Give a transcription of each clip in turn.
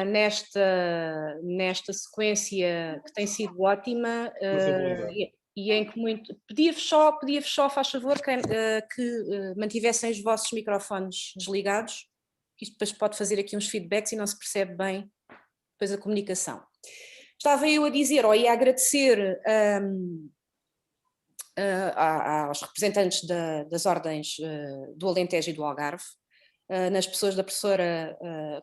nesta sequência que tem sido ótima e em que pedia-vos só, faz favor, que mantivessem os vossos microfones desligados, que isto depois pode fazer aqui uns feedbacks e não se percebe bem depois a comunicação. Estava eu a dizer, ou ia agradecer aos representantes das ordens do Alentejo e do Algarve, nas pessoas da professora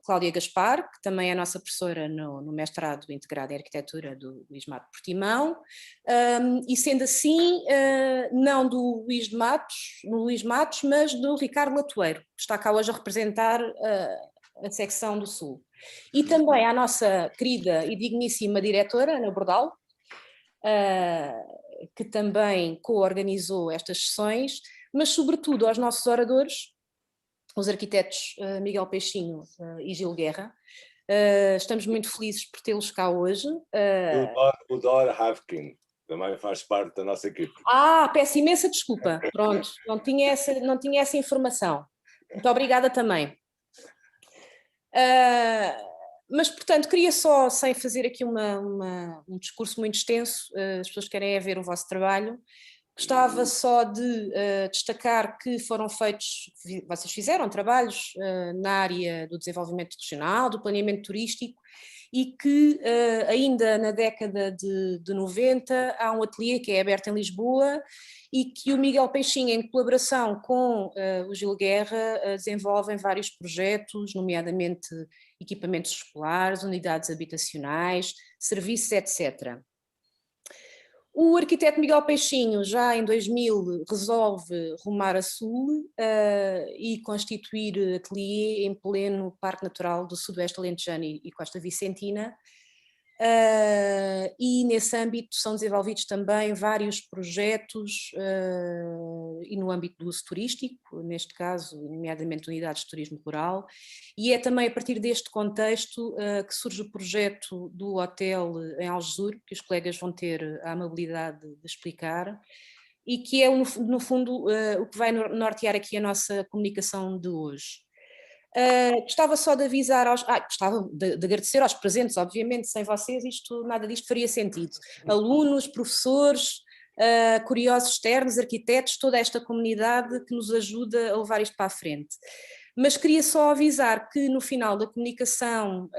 Cláudia Gaspar, que também é a nossa professora no mestrado integrado em arquitetura do Luís Matos Portimão, e sendo assim, não do Luís Matos, mas do Ricardo Latoeiro, que está cá hoje a representar a secção do Sul. E também à nossa querida e digníssima diretora, Ana Bordal, que também co-organizou estas sessões, mas sobretudo aos nossos oradores, os arquitetos Miguel Peixinho e Gil Guerra. Estamos muito felizes por tê-los cá hoje. O Dor Havkin também faz parte da nossa equipe. Peço imensa desculpa, pronto, não tinha essa informação. Muito obrigada também. Mas, portanto, queria só, sem fazer aqui um discurso muito extenso, as pessoas querem ver o vosso trabalho, gostava só de destacar que vocês fizeram trabalhos na área do desenvolvimento regional, do planeamento turístico, e que ainda na década de 90 há um ateliê que é aberto em Lisboa e que o Miguel Peixinho, em colaboração com o Gil Guerra, desenvolvem vários projetos, nomeadamente equipamentos escolares, unidades habitacionais, serviços, etc. O arquiteto Miguel Peixinho, já em 2000, resolve rumar a sul e constituir ateliê em pleno Parque Natural do Sudoeste Alentejano e Costa Vicentina. E nesse âmbito são desenvolvidos também vários projetos e no âmbito do uso turístico, neste caso, nomeadamente unidades de turismo rural, e é também a partir deste contexto que surge o projeto do hotel em Algesur, que os colegas vão ter a amabilidade de explicar, e que é, no fundo, o que vai nortear aqui a nossa comunicação de hoje. Gostava só de avisar gostava de agradecer aos presentes, obviamente, sem vocês nada disto faria sentido. Alunos, professores, curiosos externos, arquitetos, toda esta comunidade que nos ajuda a levar isto para a frente. Mas queria só avisar que no final da comunicação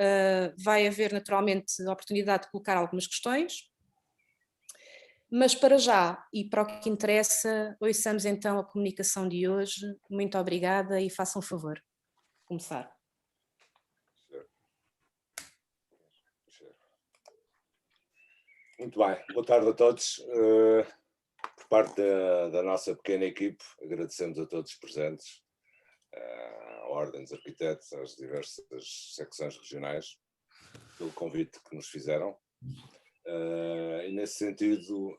vai haver naturalmente a oportunidade de colocar algumas questões, mas para já e para o que interessa, ouçamos então a comunicação de hoje. Muito obrigada e façam favor começar. Muito bem, boa tarde a todos. Por parte da nossa pequena equipe, agradecemos a todos os presentes, à Ordem dos Arquitetos, às diversas secções regionais, pelo convite que nos fizeram. E nesse sentido,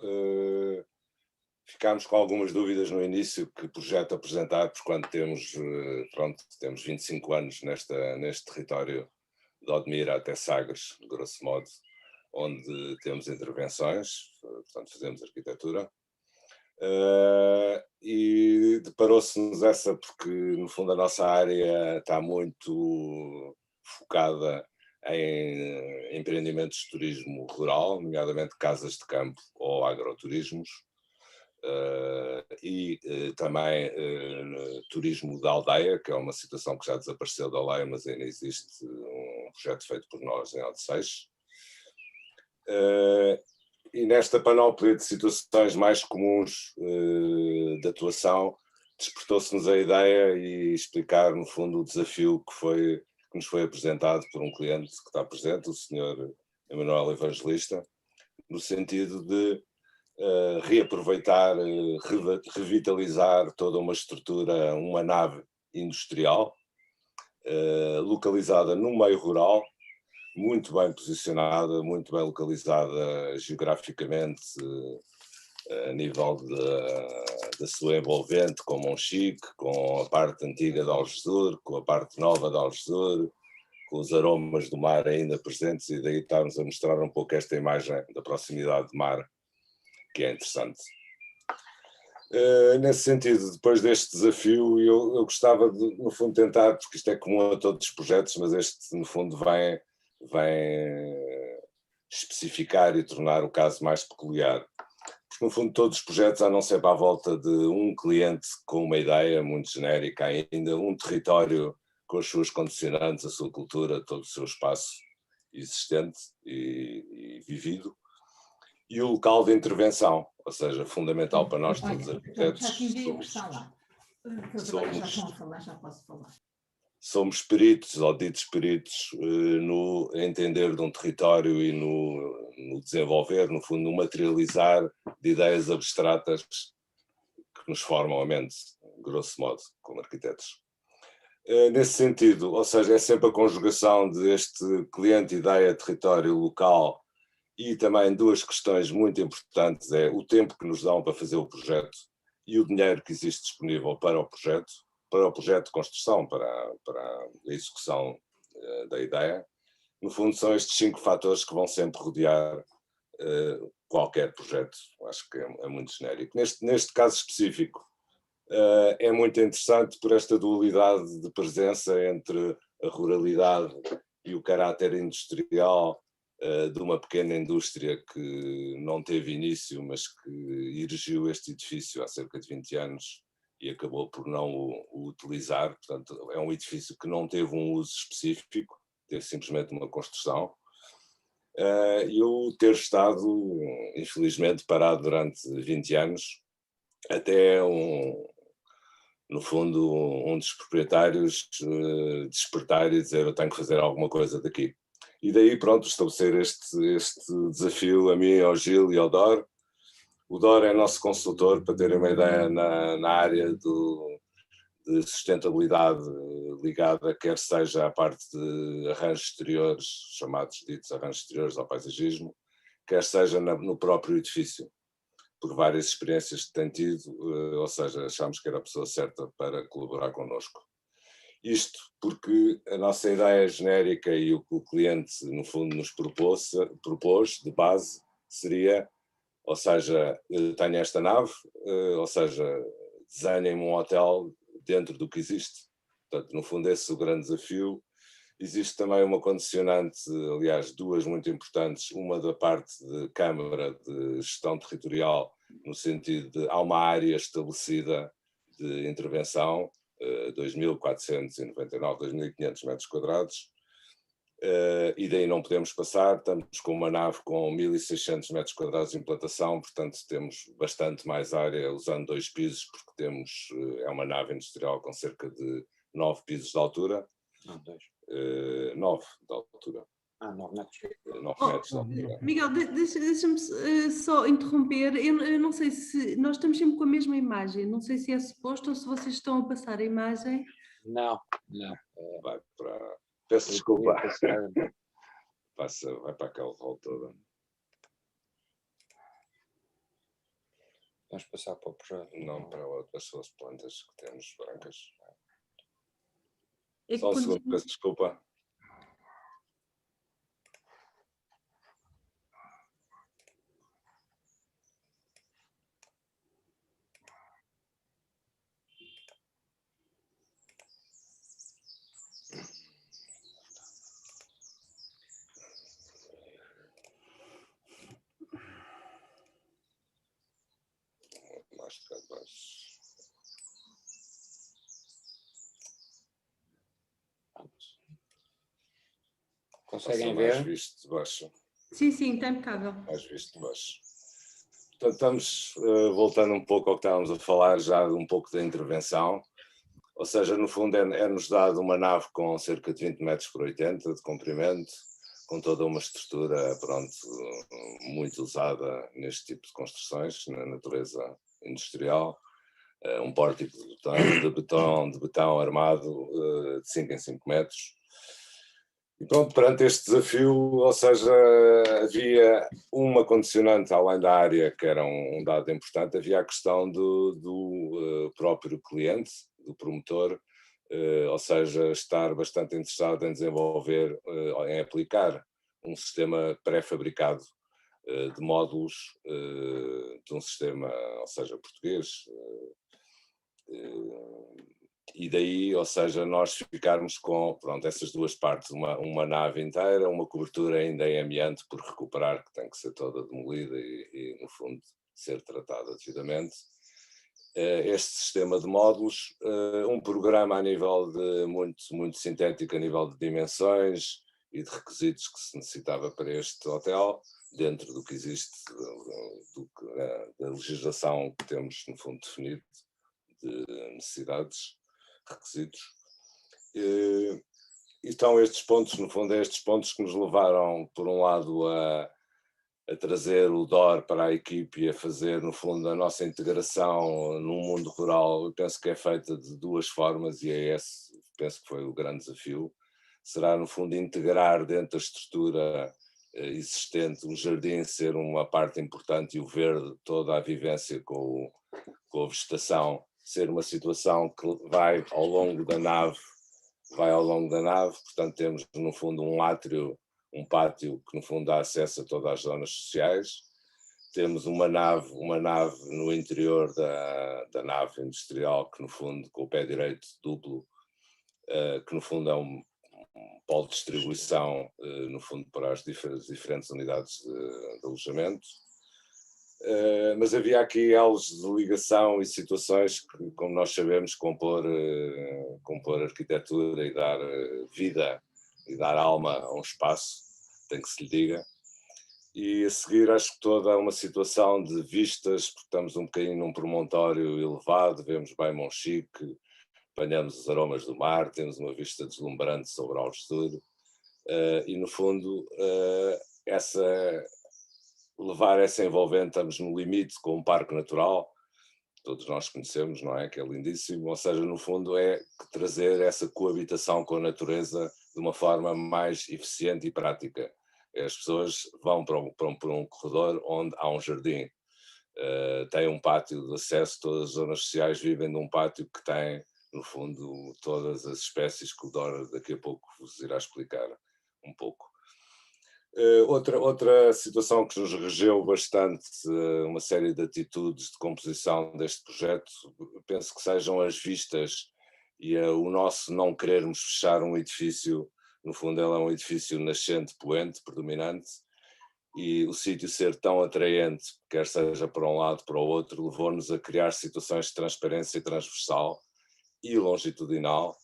ficámos com algumas dúvidas no início, que projeto apresentar, porque quando temos 25 anos neste território de Odmira até Sagres, grosso modo, onde temos intervenções, portanto fazemos arquitetura, e deparou-se-nos porque no fundo a nossa área está muito focada em empreendimentos de turismo rural, nomeadamente casas de campo ou agroturismos, e também turismo da aldeia, que é uma situação que já desapareceu da aldeia, mas ainda existe um projeto feito por nós em Odeceixe. E nesta panóplia de situações mais comuns de atuação, despertou-se-nos a ideia e explicar, no fundo, o desafio que nos foi apresentado por um cliente que está presente, o Sr. Emanuel Evangelista, no sentido de reaproveitar, revitalizar toda uma estrutura, uma nave industrial, localizada no meio rural, muito bem posicionada, muito bem localizada geograficamente, a nível da sua envolvente, com Monchique, com a parte antiga de Algesur, com a parte nova de Algesur, com os aromas do mar ainda presentes, e daí estarmos a mostrar um pouco esta imagem da proximidade do mar, que é interessante. Nesse sentido, depois deste desafio, eu gostava de, no fundo, tentar, porque isto é comum a todos os projetos, mas este, no fundo, vem especificar e tornar o caso mais peculiar. Porque, no fundo, todos os projetos andam sempre à volta de um cliente com uma ideia muito genérica ainda, um território com as suas condicionantes, a sua cultura, todo o seu espaço existente e vivido, e o local de intervenção, ou seja, fundamental para nós todos os arquitetos. Já te enviei a versão lá. Agora já estão a falar, já posso falar. Somos peritos, ou ditos peritos, no entender de um território e no desenvolver, no fundo, no materializar de ideias abstratas que nos formam a mente, grosso modo, como arquitetos. Nesse sentido, ou seja, é sempre a conjugação deste cliente, ideia, território, local, e também duas questões muito importantes, é o tempo que nos dão para fazer o projeto e o dinheiro que existe disponível para o projeto de construção, para a execução da ideia. No fundo, são estes 5 fatores que vão sempre rodear qualquer projeto. Acho que é muito genérico. Neste caso específico, é muito interessante por esta dualidade de presença entre a ruralidade e o caráter industrial de uma pequena indústria que não teve início, mas que erigiu este edifício há cerca de 20 anos e acabou por não o utilizar. Portanto, é um edifício que não teve um uso específico, teve simplesmente uma construção. E eu ter estado, infelizmente, parado durante 20 anos, até no fundo, um dos proprietários despertar e dizer: eu tenho que fazer alguma coisa daqui. E daí, pronto, estabelecer este desafio a mim, ao Gil e ao Dor. O Dor é nosso consultor, para terem uma ideia, na área de sustentabilidade ligada, quer seja à parte de arranjos exteriores, chamados ditos arranjos exteriores ao paisagismo, quer seja no próprio edifício, por várias experiências que tem tido, ou seja, achámos que era a pessoa certa para colaborar connosco. Isto porque a nossa ideia genérica e o que o cliente, no fundo, nos propôs de base seria, ou seja, eu tenho esta nave, ou seja, desenhem-me um hotel dentro do que existe. Portanto, no fundo, esse é o grande desafio. Existe também uma condicionante, aliás, duas muito importantes, uma da parte de Câmara de Gestão Territorial, no sentido de há uma área estabelecida de intervenção, 2.499, 2.500 metros quadrados, e daí não podemos passar. Estamos com uma nave com 1.600 metros quadrados de implantação, portanto temos bastante mais área usando 2 pisos, porque temos, é uma nave industrial com cerca de 9 pisos de altura. Não, 2. 9 de altura. 9 metros. 9 metros de altura. Miguel, deixa-me só interromper. Eu não sei se nós estamos sempre com a mesma imagem, não sei se é suposto ou se vocês estão a passar a imagem. Não. Vai para. Peço desculpa. Vai para aquele rol todo. Vamos passar para o projeto. Não, para outras suas plantas que temos brancas. É Só um segundo, peço desculpa. Mais cá de baixo. Conseguem mais ver? visto de baixo. Sim, está impecável. Mais visto de baixo. Portanto, estamos voltando um pouco ao que estávamos a falar, já de um pouco da intervenção. Ou seja, no fundo é-nos dado uma nave com cerca de 20 metros por 80 de comprimento, com toda uma estrutura, pronto, muito usada neste tipo de construções, na natureza industrial. Um pórtico de betão armado de 5 em 5 metros. E pronto, perante este desafio, ou seja, havia uma condicionante além da área, que era um dado importante, havia a questão do próprio cliente, do promotor, ou seja, estar bastante interessado em desenvolver, em aplicar um sistema pré-fabricado de módulos de um sistema, ou seja, português. E daí, ou seja, nós ficarmos com, pronto, essas duas partes, uma nave inteira, uma cobertura ainda em amianto por recuperar, que tem que ser toda demolida e no fundo, ser tratada devidamente. Este sistema de módulos, um programa a nível de muito sintético, a nível de dimensões e de requisitos que se necessitava para este hotel, dentro do que existe, da legislação que temos, no fundo, definido, de necessidades, requisitos. E estão estes pontos, no fundo, estes pontos que nos levaram, por um lado, a trazer o DOR para a equipe e a fazer, no fundo, a nossa integração no mundo rural. Eu penso que é feita de duas formas e é esse, penso que foi o grande desafio. Será, no fundo, integrar dentro da estrutura existente o jardim ser uma parte importante e o verde, toda a vivência com a vegetação, ser uma situação que vai ao longo da nave, portanto temos no fundo um átrio, um pátio que no fundo dá acesso a todas as zonas sociais, temos uma nave no interior da nave industrial que no fundo com o pé direito duplo, que no fundo é um polo de distribuição no fundo para as diferentes unidades de alojamento. Mas havia aqui elos de ligação e situações que, como nós sabemos, compor arquitetura e dar vida e dar alma a um espaço, tem que se lhe diga. E a seguir acho que toda uma situação de vistas, porque estamos um bocadinho num promontório elevado, vemos bem Monchique, apanhamos os aromas do mar, temos uma vista deslumbrante sobre Algesur, e no fundo levar essa envolvente, estamos no limite com um parque natural, todos nós conhecemos, não é? Que é lindíssimo, ou seja, no fundo é trazer essa coabitação com a natureza de uma forma mais eficiente e prática. As pessoas vão por um corredor onde há um jardim, tem um pátio de acesso, todas as zonas sociais vivem num pátio que tem, no fundo, todas as espécies que o Dora daqui a pouco vos irá explicar um pouco. Outra situação que nos regeu bastante uma série de atitudes de composição deste projeto, penso que sejam as vistas e o nosso não querermos fechar um edifício, no fundo ele é um edifício nascente, poente, predominante, e o sítio ser tão atraente, quer seja para um lado, para o outro, levou-nos a criar situações de transparência transversal e longitudinal,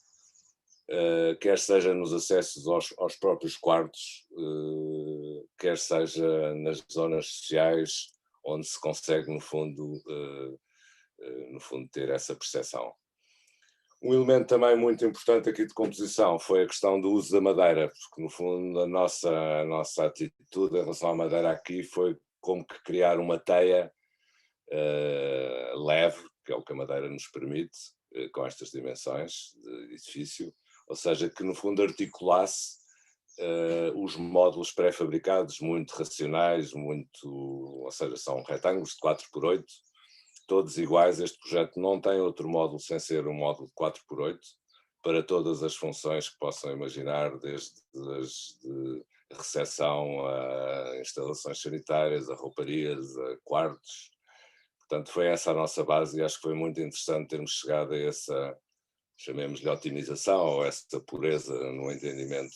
quer seja nos acessos aos próprios quartos, quer seja nas zonas sociais, onde se consegue, no fundo, ter essa percepção. Um elemento também muito importante aqui de composição foi a questão do uso da madeira, porque, no fundo, a nossa atitude em relação à madeira aqui foi como que criar uma teia leve, que é o que a madeira nos permite, com estas dimensões de edifício, ou seja, que no fundo articulasse os módulos pré-fabricados, muito racionais, ou seja, são retângulos de 4x8, todos iguais. Este projeto não tem outro módulo sem ser um módulo de 4x8, para todas as funções que possam imaginar, desde as de recepção a instalações sanitárias, a rouparias, a quartos. Portanto, foi essa a nossa base e acho que foi muito interessante termos chegado a essa, chamemos-lhe otimização, ou essa pureza no entendimento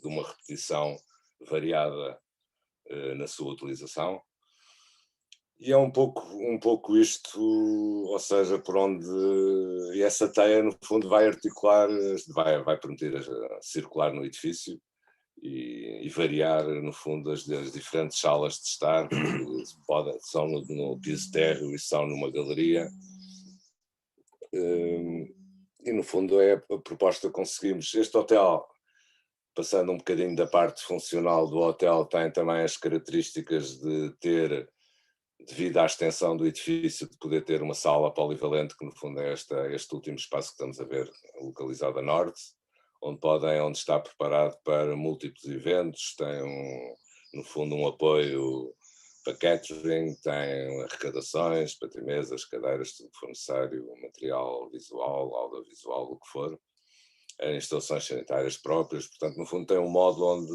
de uma repetição variada na sua utilização. E é um pouco isto, ou seja, por onde e essa teia no fundo vai articular, vai permitir circular no edifício e variar no fundo as diferentes salas de estar, que são no piso térreo e são numa galeria. E no fundo é a proposta que conseguimos. Este hotel, passando um bocadinho da parte funcional do hotel, tem também as características de ter, devido à extensão do edifício, de poder ter uma sala polivalente, que no fundo é este último espaço que estamos a ver, localizado a norte, onde está preparado para múltiplos eventos, tem no fundo um apoio para catering, tem arrecadações, para ter mesas, cadeiras, tudo que for necessário, material visual, audiovisual, o que for. instalações sanitárias próprias. Portanto, no fundo, tem um módulo onde,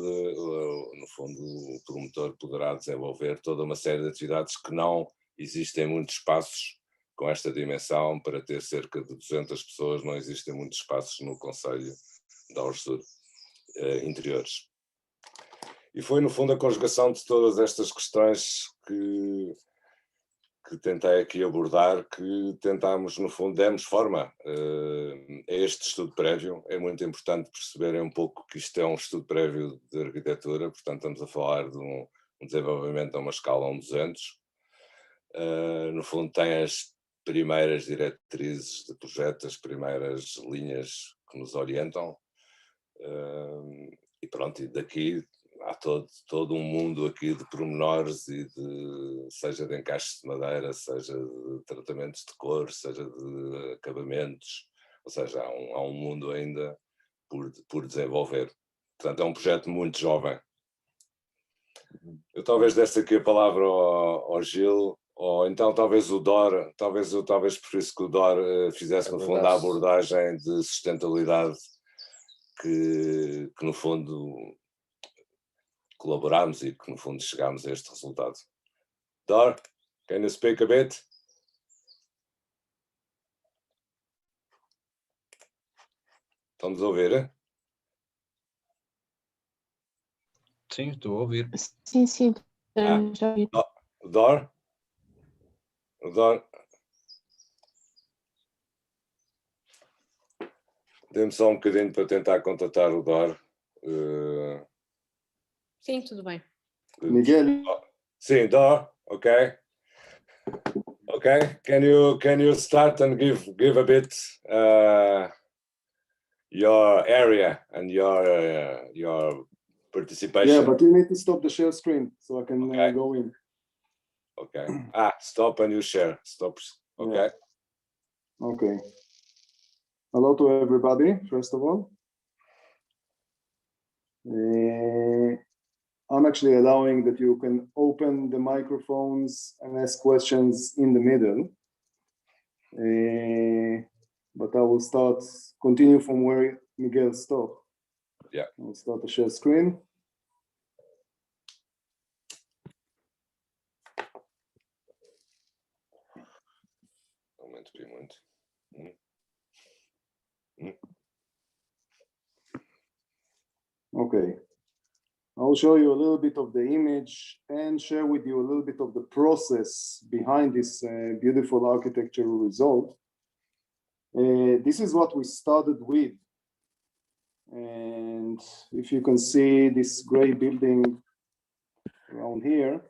no fundo, o promotor poderá desenvolver toda uma série de atividades que não existem muitos espaços com esta dimensão. Para ter cerca de 200 pessoas, não existem muitos espaços no concelho de Algesur interiores. E foi, no fundo, a conjugação de todas estas questões que tentei aqui abordar, que tentámos, no fundo, demos forma a este estudo prévio. É muito importante perceberem um pouco que isto é um estudo prévio de arquitetura, portanto estamos a falar de um desenvolvimento a uma escala 1:200. No fundo tem as primeiras diretrizes de projeto, as primeiras linhas que nos orientam, e pronto, e daqui há todo um mundo aqui de pormenores e seja de encaixes de madeira, seja de tratamentos de cor, seja de acabamentos, ou seja, há um mundo ainda por desenvolver. Portanto, é um projeto muito jovem. Eu talvez desse aqui a palavra ao Gil, ou então talvez o Dor, talvez preferisse que o Dor fizesse, no fundo, a abordagem de sustentabilidade que no fundo colaborámos e que no fundo chegámos a este resultado. Dor, can you speak a bit? Estamos a ouvir, hein? Sim, estou a ouvir. Sim, sim. Já ouvi. Dor? Dê-me só um bocadinho para tentar contatar o Dor. Sim, tudo bem. Miguel. Sim, Dor, ok. Okay, can you start and give a bit your area and your participation? Yeah, but you need to stop the share screen so I can go in. Okay. Stop and you share. Stop. Okay. Yeah. Okay. Hello to everybody, first of all. I'm actually allowing that you can open the microphones and ask questions in the middle. But I will continue from where Miguel stopped. Yeah. I'll start the share screen. Não meant to be muito. Okay. I'll show you a little bit of the image and share with you a little bit of the process behind this beautiful architectural result. This is what we started with. And if you can see this gray building around here,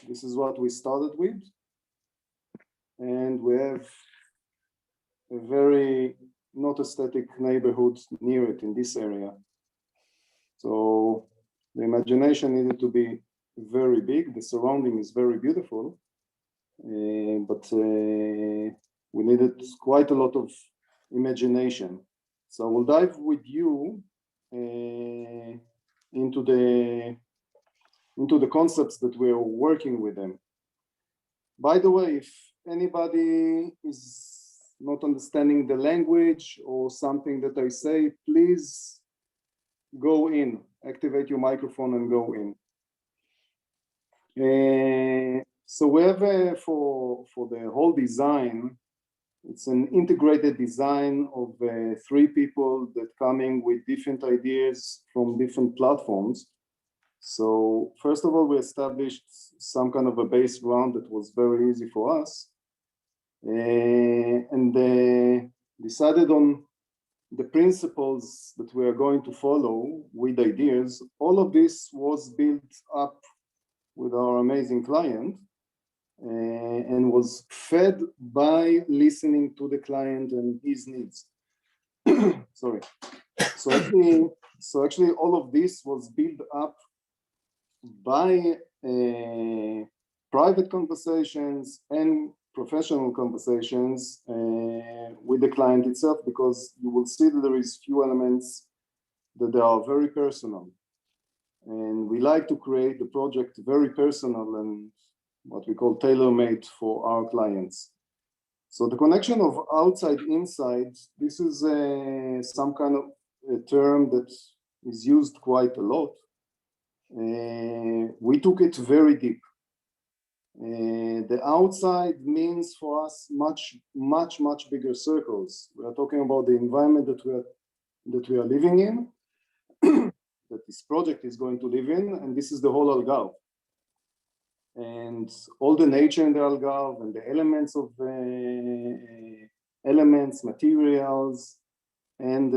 this is what we started with. And we have a very not aesthetic neighborhood near it in this area. So the imagination needed to be very big. The surrounding is very beautiful, but we needed quite a lot of imagination. So I will dive with you into the concepts that we are working with them. By the way, if anybody is not understanding the language or something that I say, please go in, activate your microphone and go in. So we have for the whole design, it's an integrated design of 3 people that coming with different ideas from different platforms. So first of all, we established some kind of a base ground that was very easy for us, and decided on the principles that we are going to follow with ideas. All of this was built up with our amazing client and was fed by listening to the client and his needs. Sorry. So actually all of this was built up by private conversations and professional conversations with the client itself, because you will see that there is few elements that they are very personal. And we like to create the project very personal and what we call tailor-made for our clients. So the connection of outside inside, this is some kind of a term that is used quite a lot. We took it very deep. The outside means for us much bigger circles. We are talking about the environment that we are living in, that this project is going to live in, and this is the whole Algarve. And all the nature in the Algarve and the elements of materials, and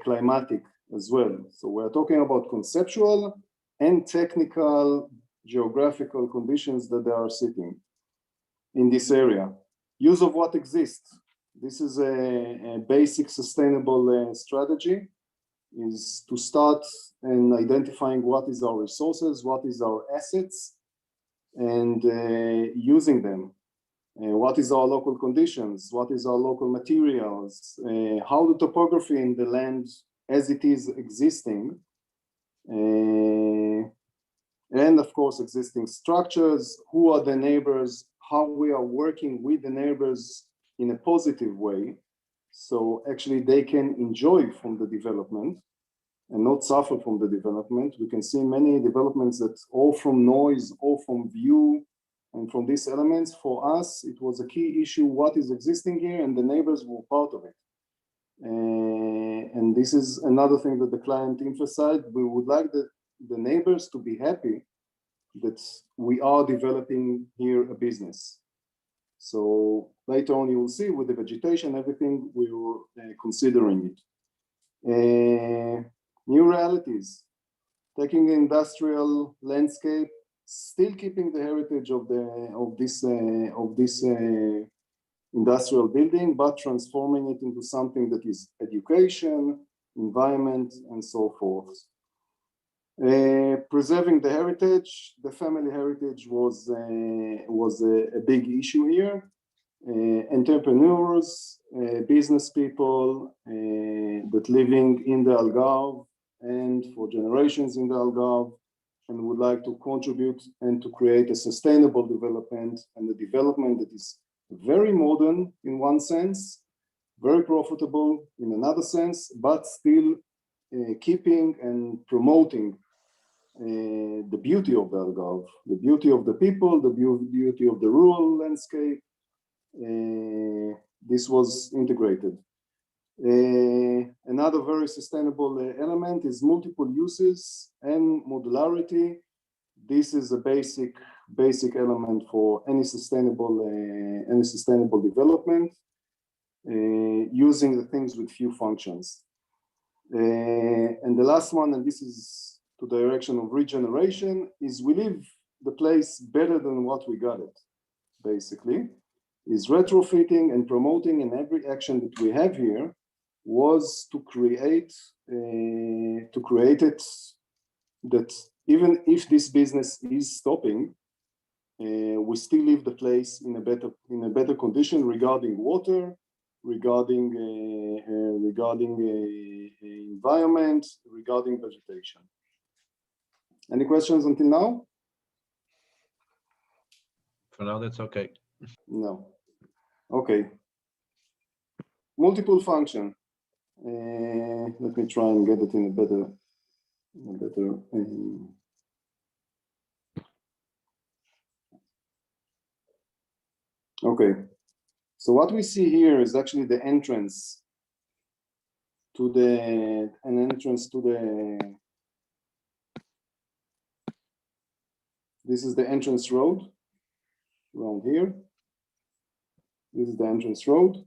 climatic as well. So we're talking about conceptual and technical geographical conditions that they are sitting in this area. Use of what exists. This is a basic sustainable strategy, is to start in identifying what is our resources, what is our assets, and using them. What is our local conditions? What is our local materials? How the topography in the land as it is existing, and of course existing structures, who are the neighbors, how we are working with the neighbors in a positive way, so actually they can enjoy from the development and not suffer from the development. We can see many developments that all from noise, all from view, and from these elements. For us, it was a key issue, what is existing here, and the neighbors were part of it. And this is another thing that the client emphasized. We would like the neighbors to be happy that we are developing here a business. So later on, you will see with the vegetation, everything, we were considering it. New realities, taking the industrial landscape, still keeping the heritage of this industrial building, but transforming it into something that is education, environment, and so forth. Preserving the heritage, the family heritage was a big issue here. Entrepreneurs, business people that living in the Algarve and for generations in the Algarve, and would like to contribute and to create a sustainable development, and a development that is very modern in one sense, very profitable in another sense, but still keeping and promoting the beauty of the Algarve, the beauty of the people, the beauty of the rural landscape. This was integrated. Another very sustainable element is multiple uses and modularity. This is a basic element for any sustainable development, using the things with few functions. And the last one, and this is to the direction of regeneration, is we leave the place better than what we got it, basically. Is retrofitting and promoting, and every action that we have here was to create it that even if this business is stopping, we still leave the place in a better condition regarding water, regarding environment, regarding vegetation. Any questions until now? For now, that's okay. No. Okay. Multiple function. Let me try and get it in a better. Okay. So what we see here is actually the entrance to the This is the entrance road around here. This is the entrance road.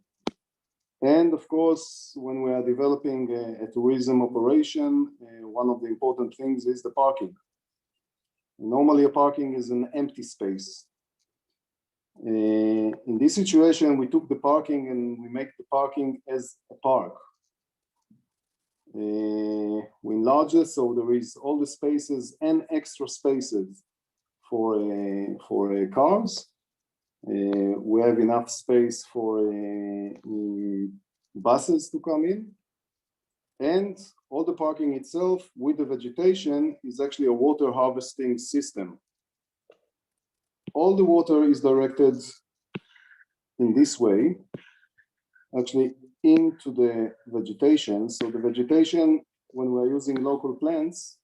And of course, when we are developing a tourism operation, one of the important things is the parking. Normally, a parking is an empty space. In this situation, we took the parking and we make the parking as a park. We enlarge it, so there is all the spaces and extra spaces for cars. We have enough space for buses to come in, and all the parking itself with the vegetation is actually a water harvesting system. All the water is directed in this way, actually into the vegetation. So the vegetation, when we're using local plants,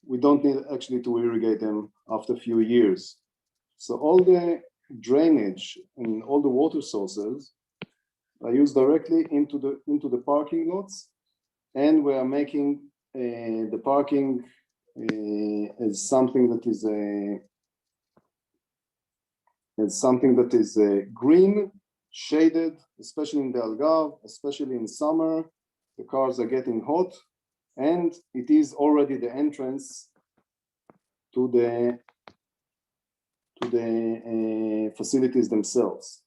we don't need actually to irrigate them after a few years. So all the drainage and all the water sources are used directly into the parking lots, and we are making the parking as something that is green, shaded, especially in the Algarve, especially in summer. The cars are getting hot, and it is already the entrance to the facilities themselves.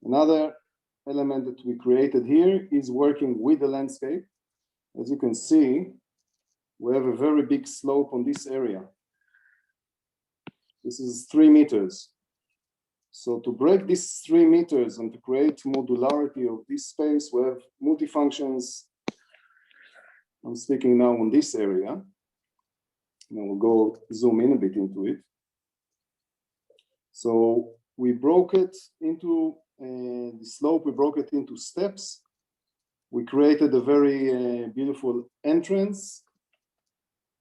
Another element that we created here is working with the landscape. As you can see, we have a very big slope on this area. This is 3 meters. So to break these 3 meters and to create modularity of this space, we have multifunctions. I'm speaking now on this area. And we'll go zoom in a bit into it. So we broke it into the slope, we broke it into steps. We created a very beautiful entrance.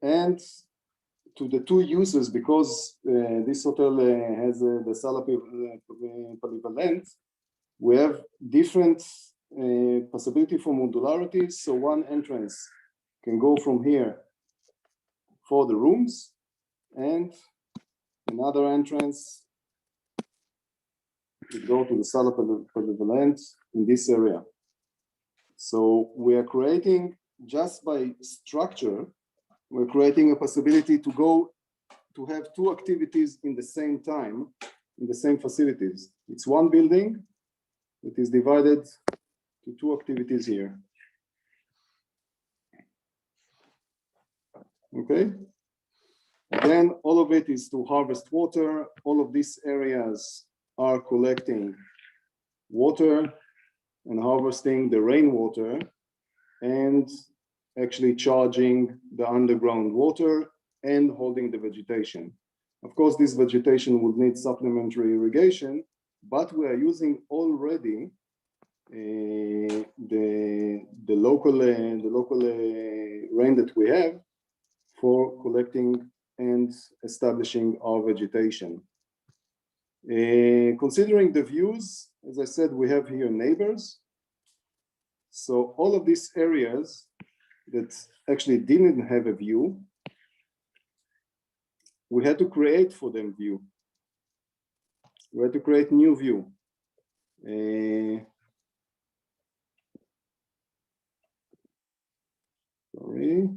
And to the 2 users, because this hotel has the Sala Polyvalent, we have different possibility for modularities. So one entrance can go from here for the rooms, and another entrance would go to the Sala Polyvalent in this area. So we are creating, just by structure, we're creating a possibility to have 2 activities in the same time, in the same facilities. It's one building that is divided to 2 activities here. Okay. And then all of it is to harvest water. All of these areas are collecting water and harvesting the rainwater and actually charging the underground water and holding the vegetation. Of course, this vegetation would need supplementary irrigation, but we are using already the local rain that we have for collecting and establishing our vegetation. Considering the views, as I said, we have here neighbors. So all of these areas that actually didn't have a view, we had to create for them view. We had to create new view. Sorry.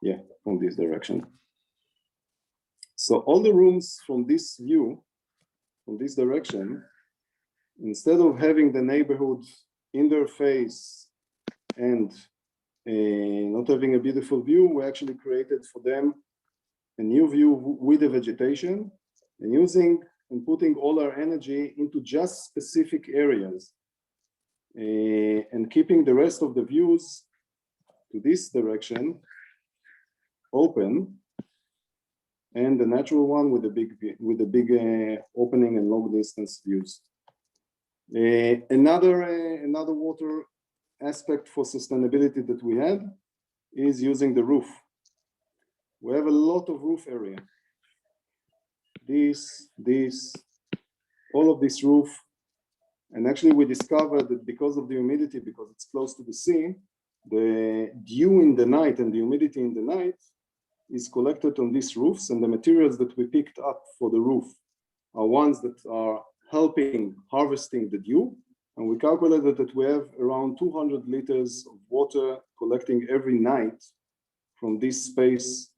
Yeah, from this direction. So all the rooms from this view, from this direction, instead of having the neighborhood in their face and not having a beautiful view, we actually created for them a new view with the vegetation, and using and putting all our energy into just specific areas, and keeping the rest of the views to this direction open, and the natural one with the big opening and long distance views. Another water aspect for sustainability that we had is using the roof. We have a lot of roof area. All of this roof, and actually we discovered that because of the humidity, because it's close to the sea, the dew in the night and the humidity in the night is collected on these roofs, and the materials that we picked up for the roof are ones that are helping harvesting the dew. And we calculated that we have around 200 liters of water collecting every night from this space,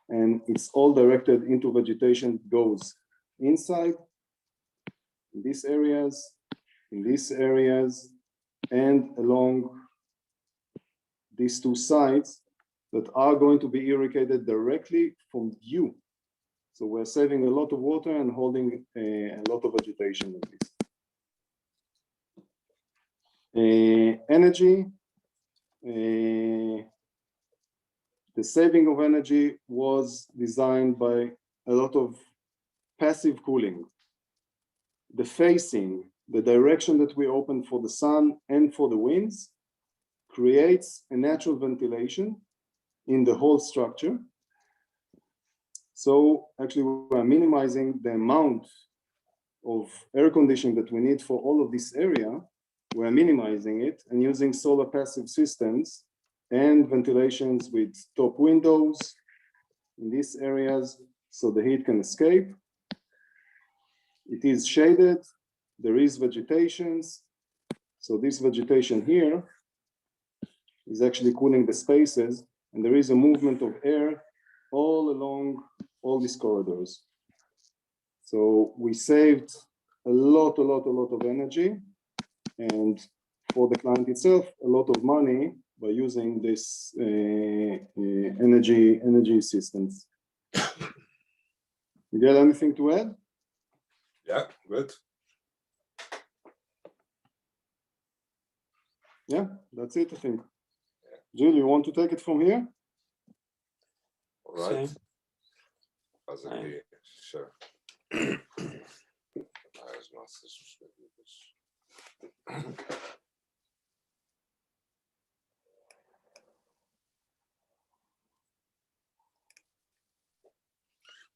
and it's all directed into vegetation that goes inside, in these areas, and along these 2 sides that are going to be irrigated directly from dew. So we're saving a lot of water and holding a lot of vegetation in this. Energy. The the saving of energy was designed by a lot of passive cooling. The facing, the direction that we open for the sun and for the winds, creates a natural ventilation in the whole structure. So actually we're minimizing the amount of air conditioning that we need for all of this area. We're minimizing it and using solar passive systems and ventilations with top windows in these areas so the heat can escape. It is shaded, there is vegetations. So this vegetation here is actually cooling the spaces, and there is a movement of air all along all these corridors. So we saved a lot of energy, and for the client itself, a lot of money by using this energy systems. You got anything to add? Yeah, good. Yeah, that's it, I think. Jill, you want to take it from here? All right. Sim. Faz Sim. aqui, sure. As nossas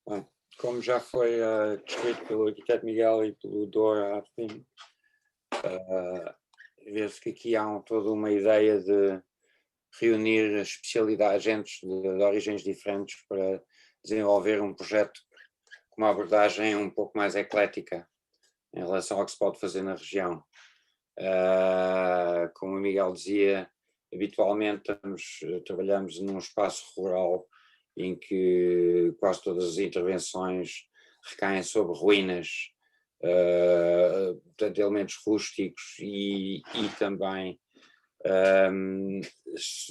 Bem, como já foi descrito pelo arquiteto Miguel e pelo Dor Arfim, vê-se que aqui há toda uma ideia de reunir especialidades, agentes de origens diferentes para desenvolver um projeto com uma abordagem um pouco mais eclética em relação ao que se pode fazer na região. Como o Miguel dizia, habitualmente trabalhamos num espaço rural em que quase todas as intervenções recaem sobre ruínas, portanto, elementos rústicos e também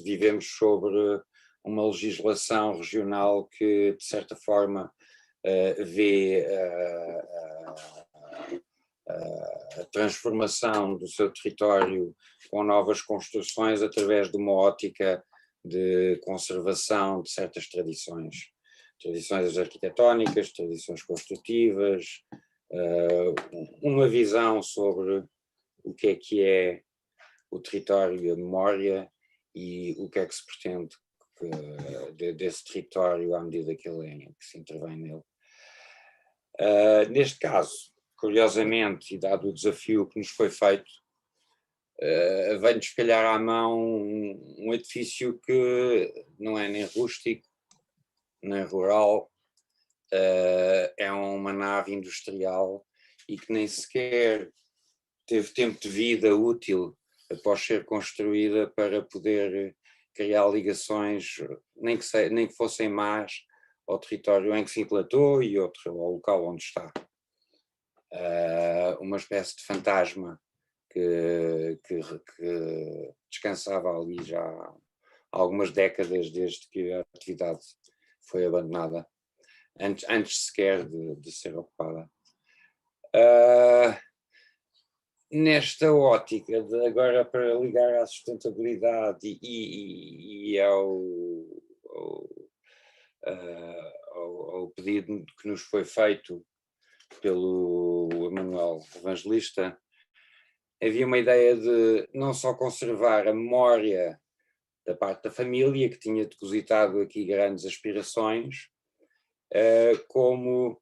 vivemos sobre uma legislação regional que, de certa forma, vê a transformação do seu território com novas construções através de uma ótica de conservação de certas tradições arquitetónicas, tradições construtivas, uma visão sobre o que é o território e a memória e o que é que se pretende desse território à medida que se intervém nele. Neste caso, curiosamente, e dado o desafio que nos foi feito, vem-nos calhar à mão um edifício que não é nem rústico, nem rural, é uma nave industrial e que nem sequer teve tempo de vida útil após ser construída para poder criar ligações, nem que fossem más, ao território em que se implantou e ao local onde está. Uma espécie de fantasma que descansava ali já há algumas décadas desde que a atividade foi abandonada, antes sequer de ser ocupada. Nesta ótica, agora para ligar à sustentabilidade e ao pedido que nos foi feito pelo Emanuel Evangelista, havia uma ideia de não só conservar a memória da parte da família, que tinha depositado aqui grandes aspirações, como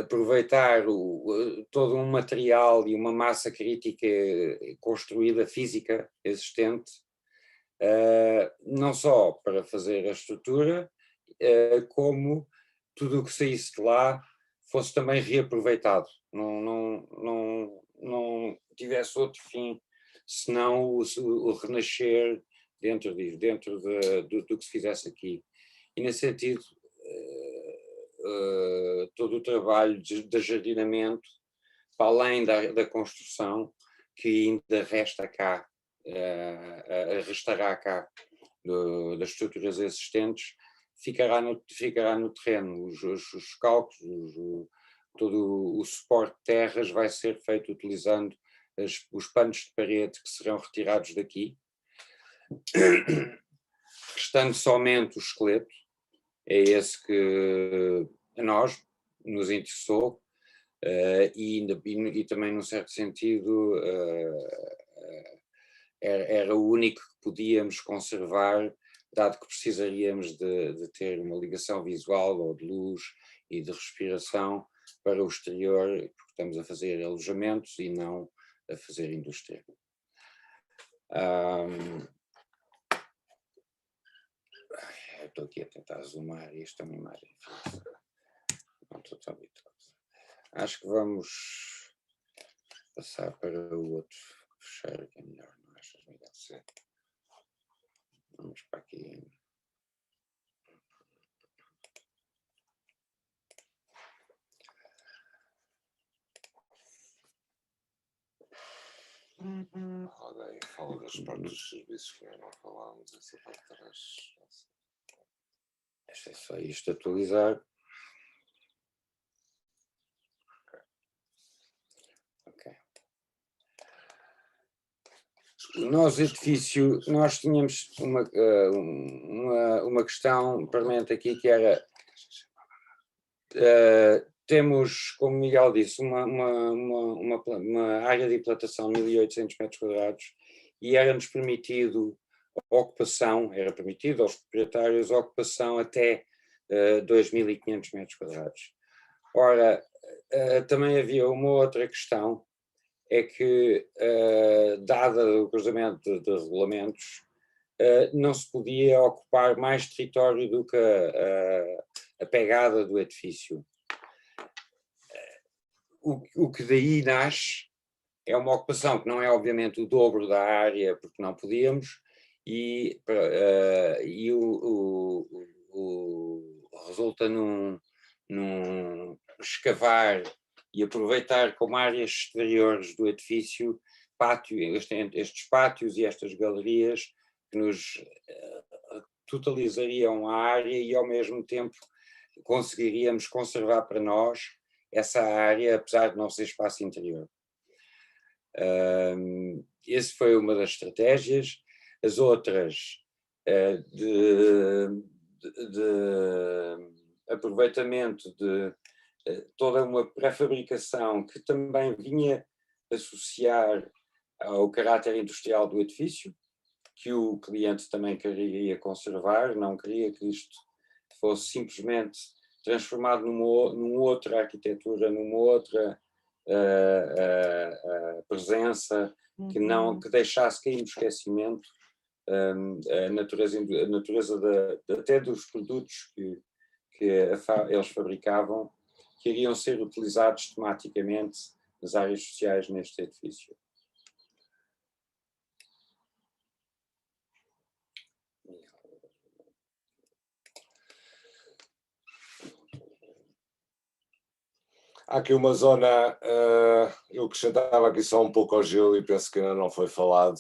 aproveitar todo um material e uma massa crítica construída, física, existente, não só para fazer a estrutura, como tudo o que saísse de lá fosse também reaproveitado, não tivesse outro fim, senão o renascer dentro do que se fizesse aqui. E nesse sentido, todo o trabalho de jardinamento, para além da construção, que ainda resta cá, restará cá das estruturas existentes, ficará no terreno. Os cálculos, todo o suporte de terras vai ser feito utilizando os panos de parede que serão retirados daqui, restando somente o esqueleto. É esse que a nós nos interessou, e também, num certo sentido, era o único que podíamos conservar, dado que precisaríamos de ter uma ligação visual ou de luz e de respiração para o exterior, porque estamos a fazer alojamentos e não a fazer indústria. Estou aqui a tentar zoomar e isto é uma imagem. Não estou tão habituado. Acho que vamos passar para o outro. Fechar aqui é melhor, não achas, Miguel? Sim. Vamos para aqui. Roda fala das partes dos serviços que não falámos, essa parte de trás. É só isto atualizar. Ok. Nós, edifício, nós tínhamos uma questão permanente aqui que era, temos, como o Miguel disse, uma área de implantação de 1.800 metros quadrados e era-nos permitido ocupação, era permitido aos proprietários a ocupação até 2.500 metros quadrados. Ora, também havia uma outra questão, é que, dada o cruzamento de regulamentos, não se podia ocupar mais território do que a pegada do edifício. O que daí nasce é uma ocupação que não é obviamente o dobro da área, porque não podíamos, e resulta num escavar e aproveitar como áreas exteriores do edifício estes pátios e estas galerias que nos totalizariam a área e ao mesmo tempo conseguiríamos conservar para nós essa área, apesar de não ser espaço interior. Essa foi uma das estratégias. As outras de aproveitamento de toda uma pré-fabricação que também vinha associar ao caráter industrial do edifício, que o cliente também queria conservar, não queria que isto fosse simplesmente transformado numa outra arquitetura, numa outra presença, que deixasse cair no esquecimento a natureza até dos produtos que eles fabricavam, que iriam ser utilizados tematicamente nas áreas sociais neste edifício. Há aqui uma zona, eu acrescentava aqui só um pouco ao Gil e penso que ainda não foi falado,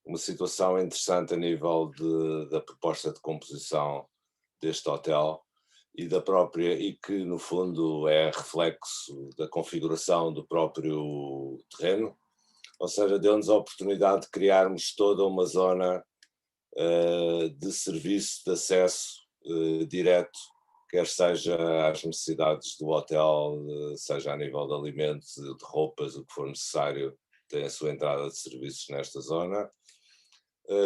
uma situação interessante a nível da proposta de composição deste hotel e da própria, e que no fundo é reflexo da configuração do próprio terreno, ou seja, deu-nos a oportunidade de criarmos toda uma zona de serviço de acesso direto, quer seja às necessidades do hotel, seja a nível de alimentos, de roupas, o que for necessário, tem a sua entrada de serviços nesta zona.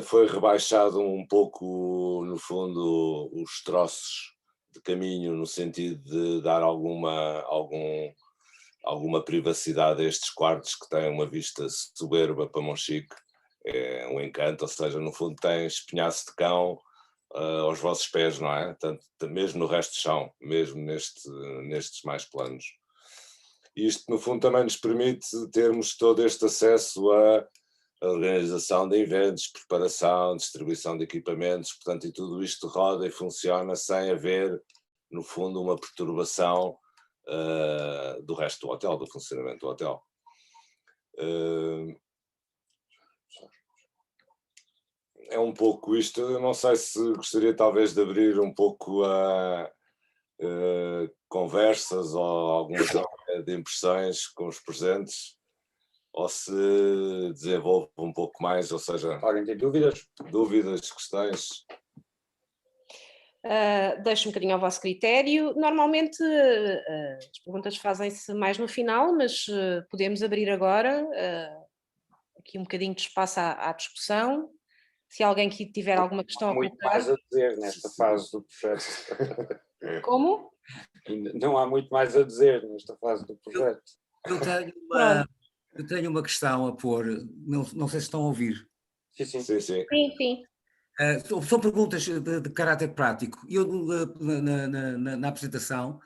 Foi rebaixado um pouco, no fundo, os troços de caminho, no sentido de dar alguma privacidade a estes quartos que têm uma vista soberba para Monchique, é um encanto, ou seja, no fundo tens penhaço de cão aos vossos pés, não é? Tanto, mesmo no resto do chão, mesmo nestes mais planos. Isto, no fundo, também nos permite termos todo este acesso à organização de eventos, preparação, distribuição de equipamentos, portanto, e tudo isto roda e funciona sem haver, no fundo, uma perturbação do resto do hotel, do funcionamento do hotel. É um pouco isto, eu não sei se gostaria talvez de abrir um pouco a conversas ou alguma troca de impressões com os presentes, ou se desenvolve um pouco mais, ou seja... Alguém tem dúvidas? Dúvidas, questões? Deixo um bocadinho ao vosso critério. Normalmente as perguntas fazem-se mais no final, mas podemos abrir agora aqui um bocadinho de espaço à discussão. Se alguém que tiver alguma questão a Muito colocar. mais a dizer nesta fase do projeto. Como? Não há muito mais a dizer nesta fase do projeto. Eu tenho uma questão a pôr, não sei se estão a ouvir. Sim, sim. Sim, sim. Sim, sim. São perguntas de caráter prático. Eu, na apresentação,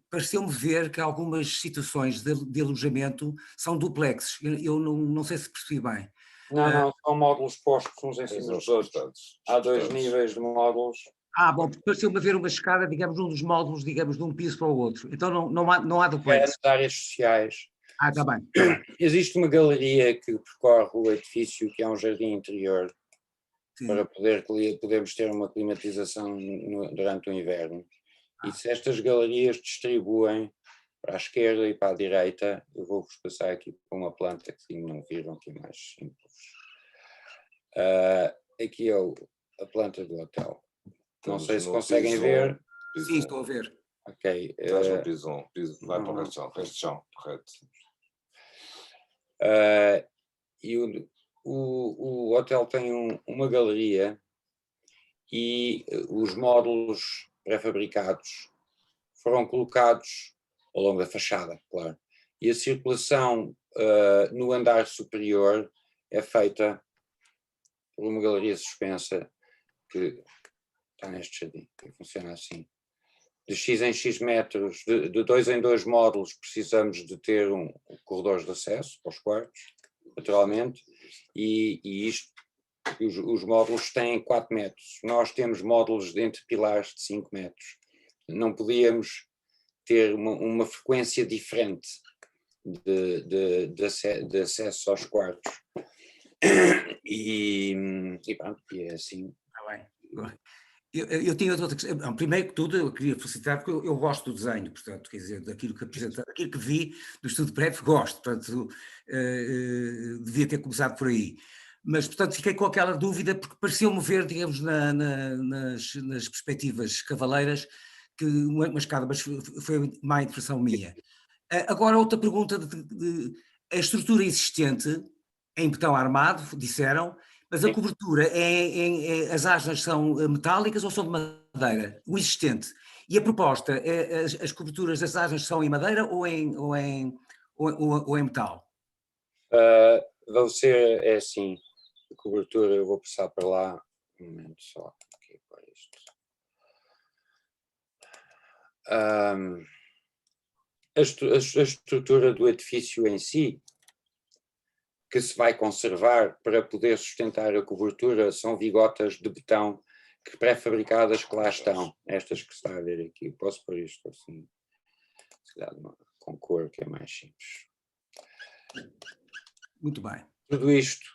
pareceu-me ver que algumas situações de alojamento são duplexes. Eu não sei se percebi bem. Não, são módulos postos uns em cima dos outros. Há 2 níveis de módulos. Bom, pareceu-me haver uma escada, digamos, um dos módulos, digamos, de um piso para o outro. Então não há É duplexes. nas áreas sociais. Está bem. Existe uma galeria que percorre o edifício, que é um jardim interior, Sim. para podermos ter uma climatização durante o inverno. E se estas galerias distribuem para a esquerda e para a direita, eu vou-vos passar aqui para uma planta que não viram, aqui mais simples. Aqui é a planta do hotel. Não sei se conseguem ver. Sim, estou a ver. Ok. Estás no piso 1, vai para o resto de chão, correto. E o hotel tem uma galeria e os módulos pré-fabricados foram colocados ao longo da fachada, claro. E a circulação no andar superior é feita por uma galeria suspensa que está neste jardim, que funciona assim. De X em X metros, de 2 em 2 módulos, precisamos de ter corredores de acesso aos quartos, naturalmente, e os módulos têm 4 metros. Nós temos módulos entre pilares de 5 metros. Não podíamos ter uma frequência diferente de acesso aos quartos. E pronto, e é assim. Está bem. Eu tinha outra questão. Primeiro que tudo, eu queria felicitar, porque eu gosto do desenho, portanto, quer dizer, daquilo que apresentaram, aquilo que vi do estudo prévio, gosto, portanto, devia ter começado por aí. Mas, portanto, fiquei com aquela dúvida, porque pareceu-me ver, digamos, nas perspectivas cavaleiras, que uma escada, mas foi má impressão minha. Agora, outra pergunta, a estrutura existente, em betão armado, disseram, mas a cobertura, as asas são metálicas ou são de madeira? O existente. E a proposta, as coberturas das asas são em madeira ou em metal? Vão ser, é assim, a cobertura, eu vou passar para lá, um momento só, aqui para isto. A estrutura do edifício em si, que se vai conservar para poder sustentar a cobertura, são vigotas de betão pré-fabricadas que lá estão, estas que se está a ver aqui. Posso pôr isto assim, se calhar com cor, que é mais simples. Muito bem. Tudo isto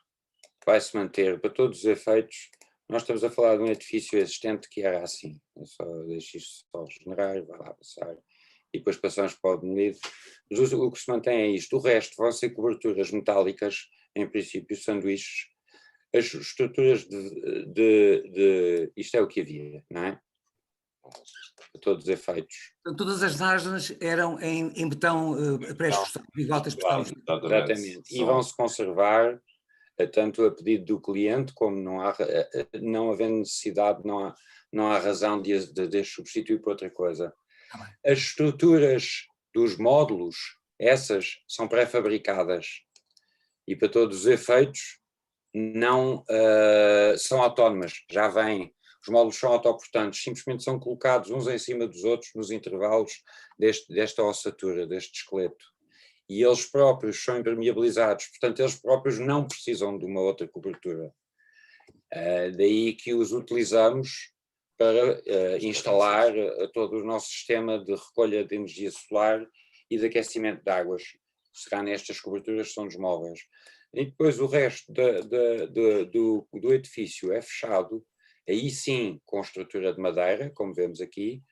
vai se manter para todos os efeitos. Nós estamos a falar de um edifício existente que era assim. Eu só deixo isto só regenerar, vai lá passar. E depois passamos para o demolido. Mas o que se mantém é isto. O resto vão ser coberturas metálicas, em princípio sanduíches. As estruturas isto é o que havia, não é? Para todos os efeitos. Todas as asas eram em betão pré-esforçado, bigotas de betão. Exatamente. E vão-se conservar, tanto a pedido do cliente, como não havendo necessidade, não há razão de as substituir por outra coisa. As estruturas dos módulos, essas são pré-fabricadas e para todos os efeitos não são autónomas, já vêm. Os módulos são autoportantes, simplesmente são colocados uns em cima dos outros nos intervalos desta ossatura, deste esqueleto. E eles próprios são impermeabilizados, portanto eles próprios não precisam de uma outra cobertura. Daí que os utilizamos para instalar todo o nosso sistema de recolha de energia solar e de aquecimento de águas. Será nestas coberturas que são desmóveis. E depois o resto do edifício é fechado, aí sim com estrutura de madeira, como vemos aqui,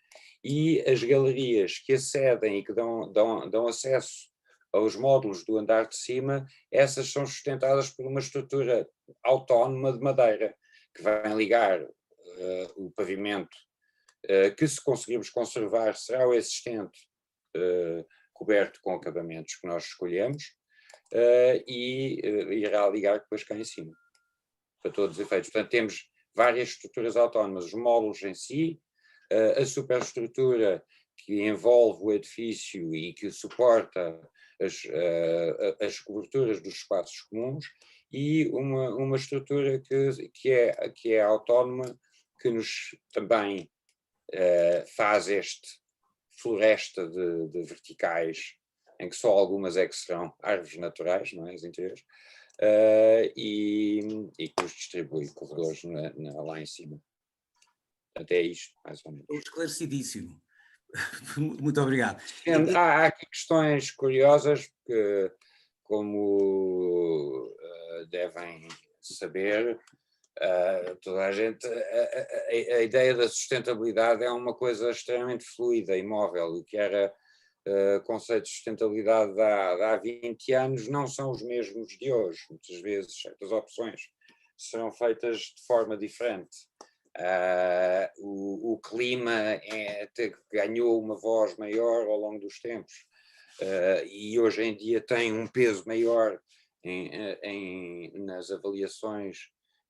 e as galerias que acedem e que dão acesso aos módulos do andar de cima, essas são sustentadas por uma estrutura autónoma de madeira, que vai ligar o pavimento, que se conseguirmos conservar será o existente, coberto com acabamentos que nós escolhemos, e irá ligar depois cá em cima, para todos os efeitos. Portanto, temos várias estruturas autónomas, os módulos em si, a superestrutura que envolve o edifício e que suporta as coberturas dos espaços comuns, e uma estrutura que é autónoma, que nos também faz este floresta de verticais, em que só algumas é que serão árvores naturais, não é, as interiores, e que nos distribui corredores lá em cima. Portanto, é isto, mais ou menos. Esclarecidíssimo. Muito obrigado. Há aqui questões curiosas, porque, como devem saber, toda a gente, a ideia da sustentabilidade é uma coisa extremamente fluida, imóvel. O que era conceito de sustentabilidade há 20 anos não são os mesmos de hoje. Muitas vezes certas opções serão feitas de forma diferente. O clima ganhou uma voz maior ao longo dos tempos, e hoje em dia tem um peso maior nas avaliações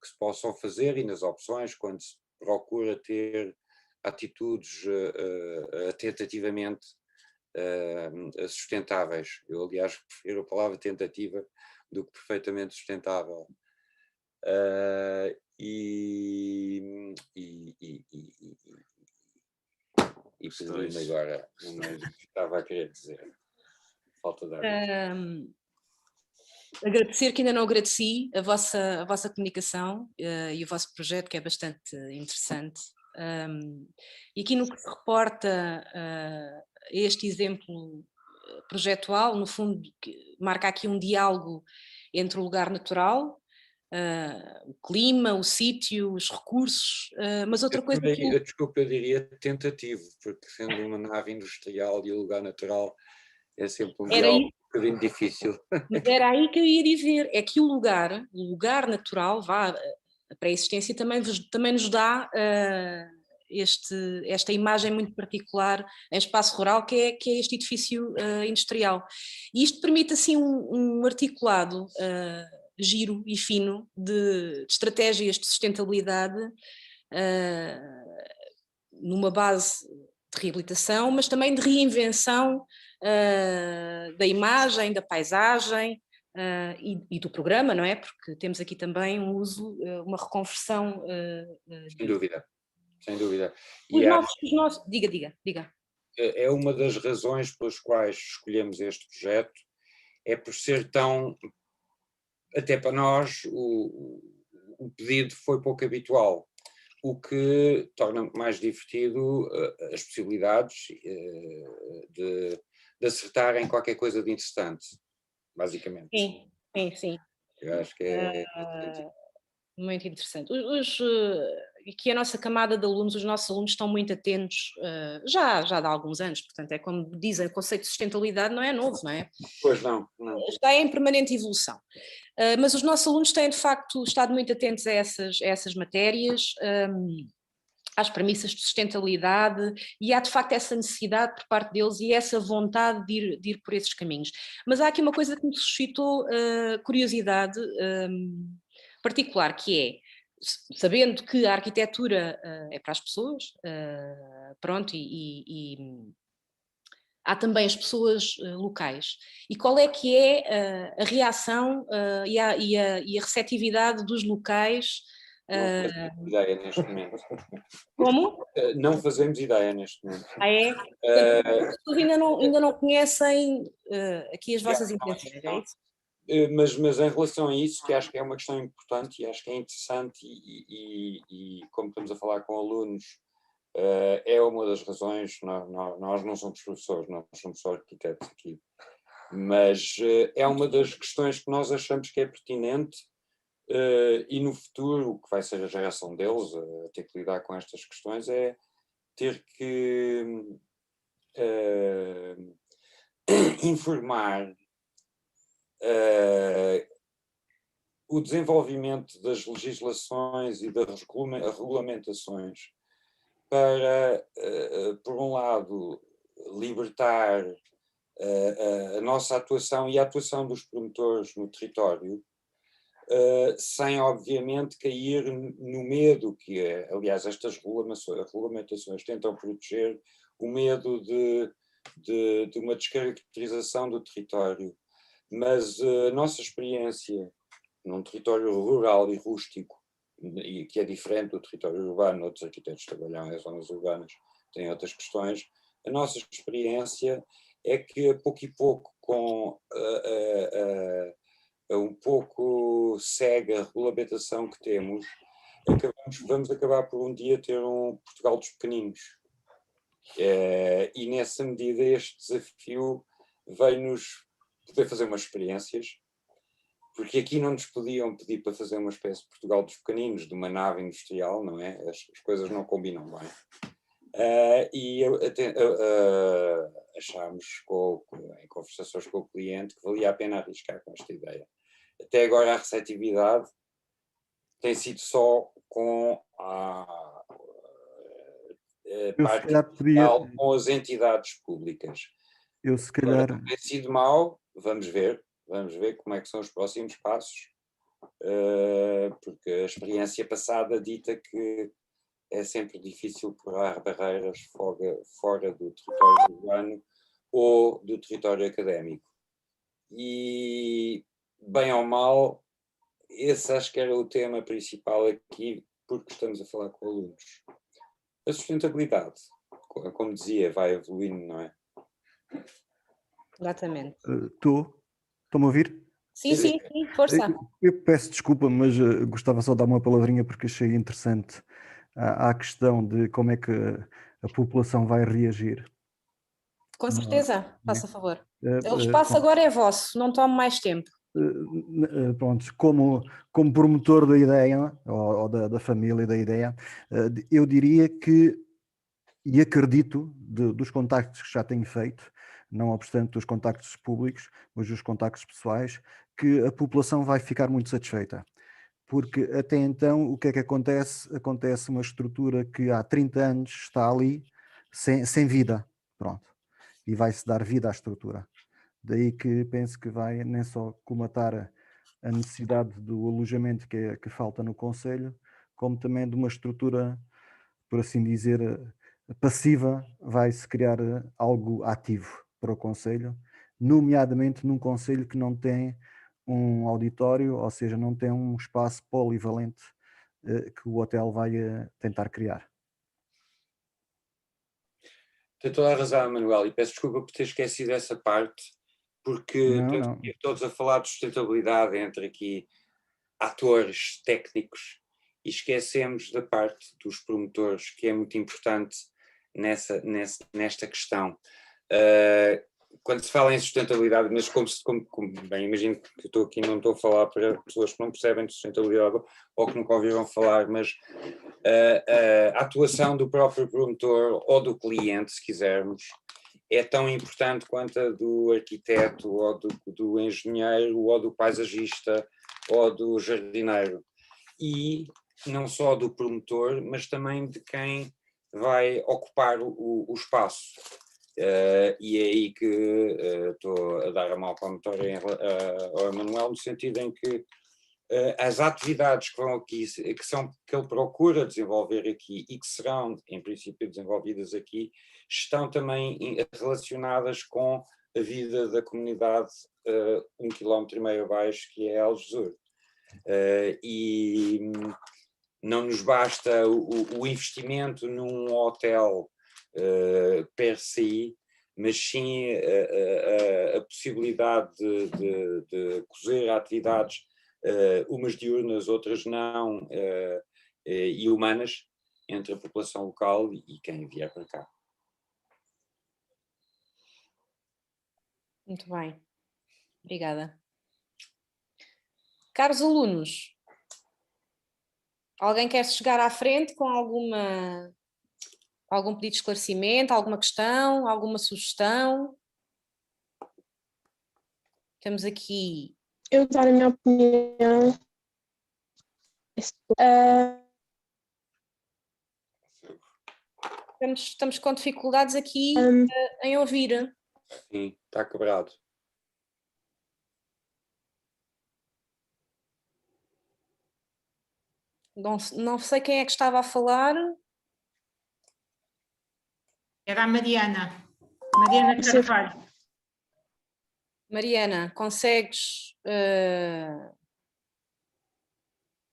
que se possam fazer e nas opções, quando se procura ter atitudes tentativamente sustentáveis. Eu, aliás, prefiro a palavra tentativa do que perfeitamente sustentável. E perdi-me agora, mas estava a querer dizer. Falta de ar. Agradecer, que ainda não agradeci, a vossa comunicação e o vosso projeto, que é bastante interessante. E aqui no que se reporta este exemplo projetual, no fundo, marca aqui um diálogo entre o lugar natural, o clima, o sítio, os recursos, mas outra coisa... Desculpa, eu diria tentativo, porque sendo uma nave industrial e o lugar natural é sempre um diálogo um bocadinho difícil. Mas era aí que eu ia dizer, é que o lugar natural, a pré-existência também nos dá esta imagem muito particular em espaço rural, que é este edifício industrial. E isto permite assim um articulado giro e fino de estratégias de sustentabilidade numa base de reabilitação, mas também de reinvenção da imagem, da paisagem e do programa, não é? Porque temos aqui também um uso, uma reconversão. Sem dúvida, sem dúvida. Diga. É uma das razões pelas quais escolhemos este projeto, é por ser tão, até para nós, o pedido foi pouco habitual, o que torna mais divertido as possibilidades de acertar em qualquer coisa de interessante, basicamente. Sim. Eu acho que é muito interessante. Aqui a nossa camada de alunos, os nossos alunos estão muito atentos, já há alguns anos, portanto é como dizem, o conceito de sustentabilidade não é novo, não é? Pois não. Está em permanente evolução. Mas os nossos alunos têm de facto estado muito atentos a essas matérias, às premissas de sustentabilidade, e há de facto essa necessidade por parte deles e essa vontade de ir por esses caminhos. Mas há aqui uma coisa que me suscitou curiosidade particular, que é, sabendo que a arquitetura é para as pessoas, pronto, e há também as pessoas locais. E qual é que é a reação e a receptividade dos locais? Não fazemos ideia neste momento. Como? Não fazemos ideia neste momento. É? Portanto, as pessoas ainda não conhecem aqui as vossas intenções, é isso? Mas em relação a isso, que acho que é uma questão importante e acho que é interessante, e como estamos a falar com alunos, é uma das razões. Nós não somos professores, nós somos só arquitetos aqui, mas é uma das questões que nós achamos que é pertinente, e no futuro, o que vai ser a geração deles a ter que lidar com estas questões, é ter que informar o desenvolvimento das legislações e das regulamentações para, por um lado, libertar a nossa atuação e a atuação dos promotores no território, sem obviamente cair no medo que é, aliás, estas regulamentações tentam proteger o medo de uma descaracterização do território, mas a nossa experiência num território rural e rústico, e que é diferente do território urbano, outros arquitetos trabalham em zonas urbanas, têm outras questões, a nossa experiência é que a pouco e pouco, com um pouco cega regulamentação que temos, vamos acabar por um dia ter um Portugal dos pequeninos. E nessa medida este desafio veio-nos poder fazer umas experiências, porque aqui não nos podiam pedir para fazer uma espécie de Portugal dos pequeninos, de uma nave industrial, não é? As coisas não combinam bem. Achámos, em conversações com o cliente, que valia a pena arriscar com esta ideia. Até agora a receptividade tem sido só com a parte com as entidades públicas. Eu se calhar... Agora, tem sido mau, vamos ver como é que são os próximos passos, porque a experiência passada dita que é sempre difícil pular barreiras fora do território urbano ou do território académico. E, bem ou mal, esse acho que era o tema principal aqui, porque estamos a falar com alunos. A sustentabilidade, como dizia, vai evoluindo, não é? Exatamente. Estão-me a ouvir? Sim, força. Eu peço desculpa, mas gostava só de dar uma palavrinha porque achei interessante a questão de como é que a população vai reagir. Com certeza, faça favor. O espaço agora é vosso, não tome mais tempo. Pronto, como promotor da ideia, ou da família da ideia, eu diria que, e acredito dos contactos que já tenho feito, não obstante dos contactos públicos, mas dos contactos pessoais, que a população vai ficar muito satisfeita. Porque até então o que é que acontece? Acontece uma estrutura que há 30 anos está ali sem vida, pronto, e vai-se dar vida à estrutura. Daí que penso que vai nem só colmatar a necessidade do alojamento que falta no concelho, como também de uma estrutura, por assim dizer, passiva, vai-se criar algo ativo para o concelho, nomeadamente num concelho que não tem um auditório, ou seja, não tem um espaço polivalente que o hotel vai tentar criar. Tem toda a razão, Manuel, e peço desculpa por ter esquecido essa parte, porque estamos todos a falar de sustentabilidade entre aqui atores técnicos e esquecemos da parte dos promotores, que é muito importante nesta questão. Quando se fala em sustentabilidade, mas como bem, imagino que eu estou aqui, não estou a falar para pessoas que não percebem de sustentabilidade ou que nunca ouviram falar, mas a atuação do próprio promotor ou do cliente, se quisermos, é tão importante quanto a do arquiteto ou do engenheiro ou do paisagista ou do jardineiro. E não só do promotor, mas também de quem vai ocupar o espaço. E é aí que estou a dar a mão para a motora ao Emanuel, no sentido em que as atividades que vão aqui, que ele procura desenvolver aqui e que serão, em princípio, desenvolvidas aqui, estão também relacionadas com a vida da comunidade 1,5 km abaixo, que é Algesur. E não nos basta o investimento num hotel per se, mas sim a possibilidade de cozer atividades, umas diurnas, outras não, e humanas, entre a população local e quem vier para cá. Muito bem, obrigada. Caros alunos, alguém quer chegar à frente com algum pedido de esclarecimento, alguma questão, alguma sugestão? Temos aqui... Eu dar a minha opinião. Estamos com dificuldades aqui em ouvir. Sim, está quebrado. Não sei quem é que estava a falar. Era a Mariana Carvalho. Mariana, consegues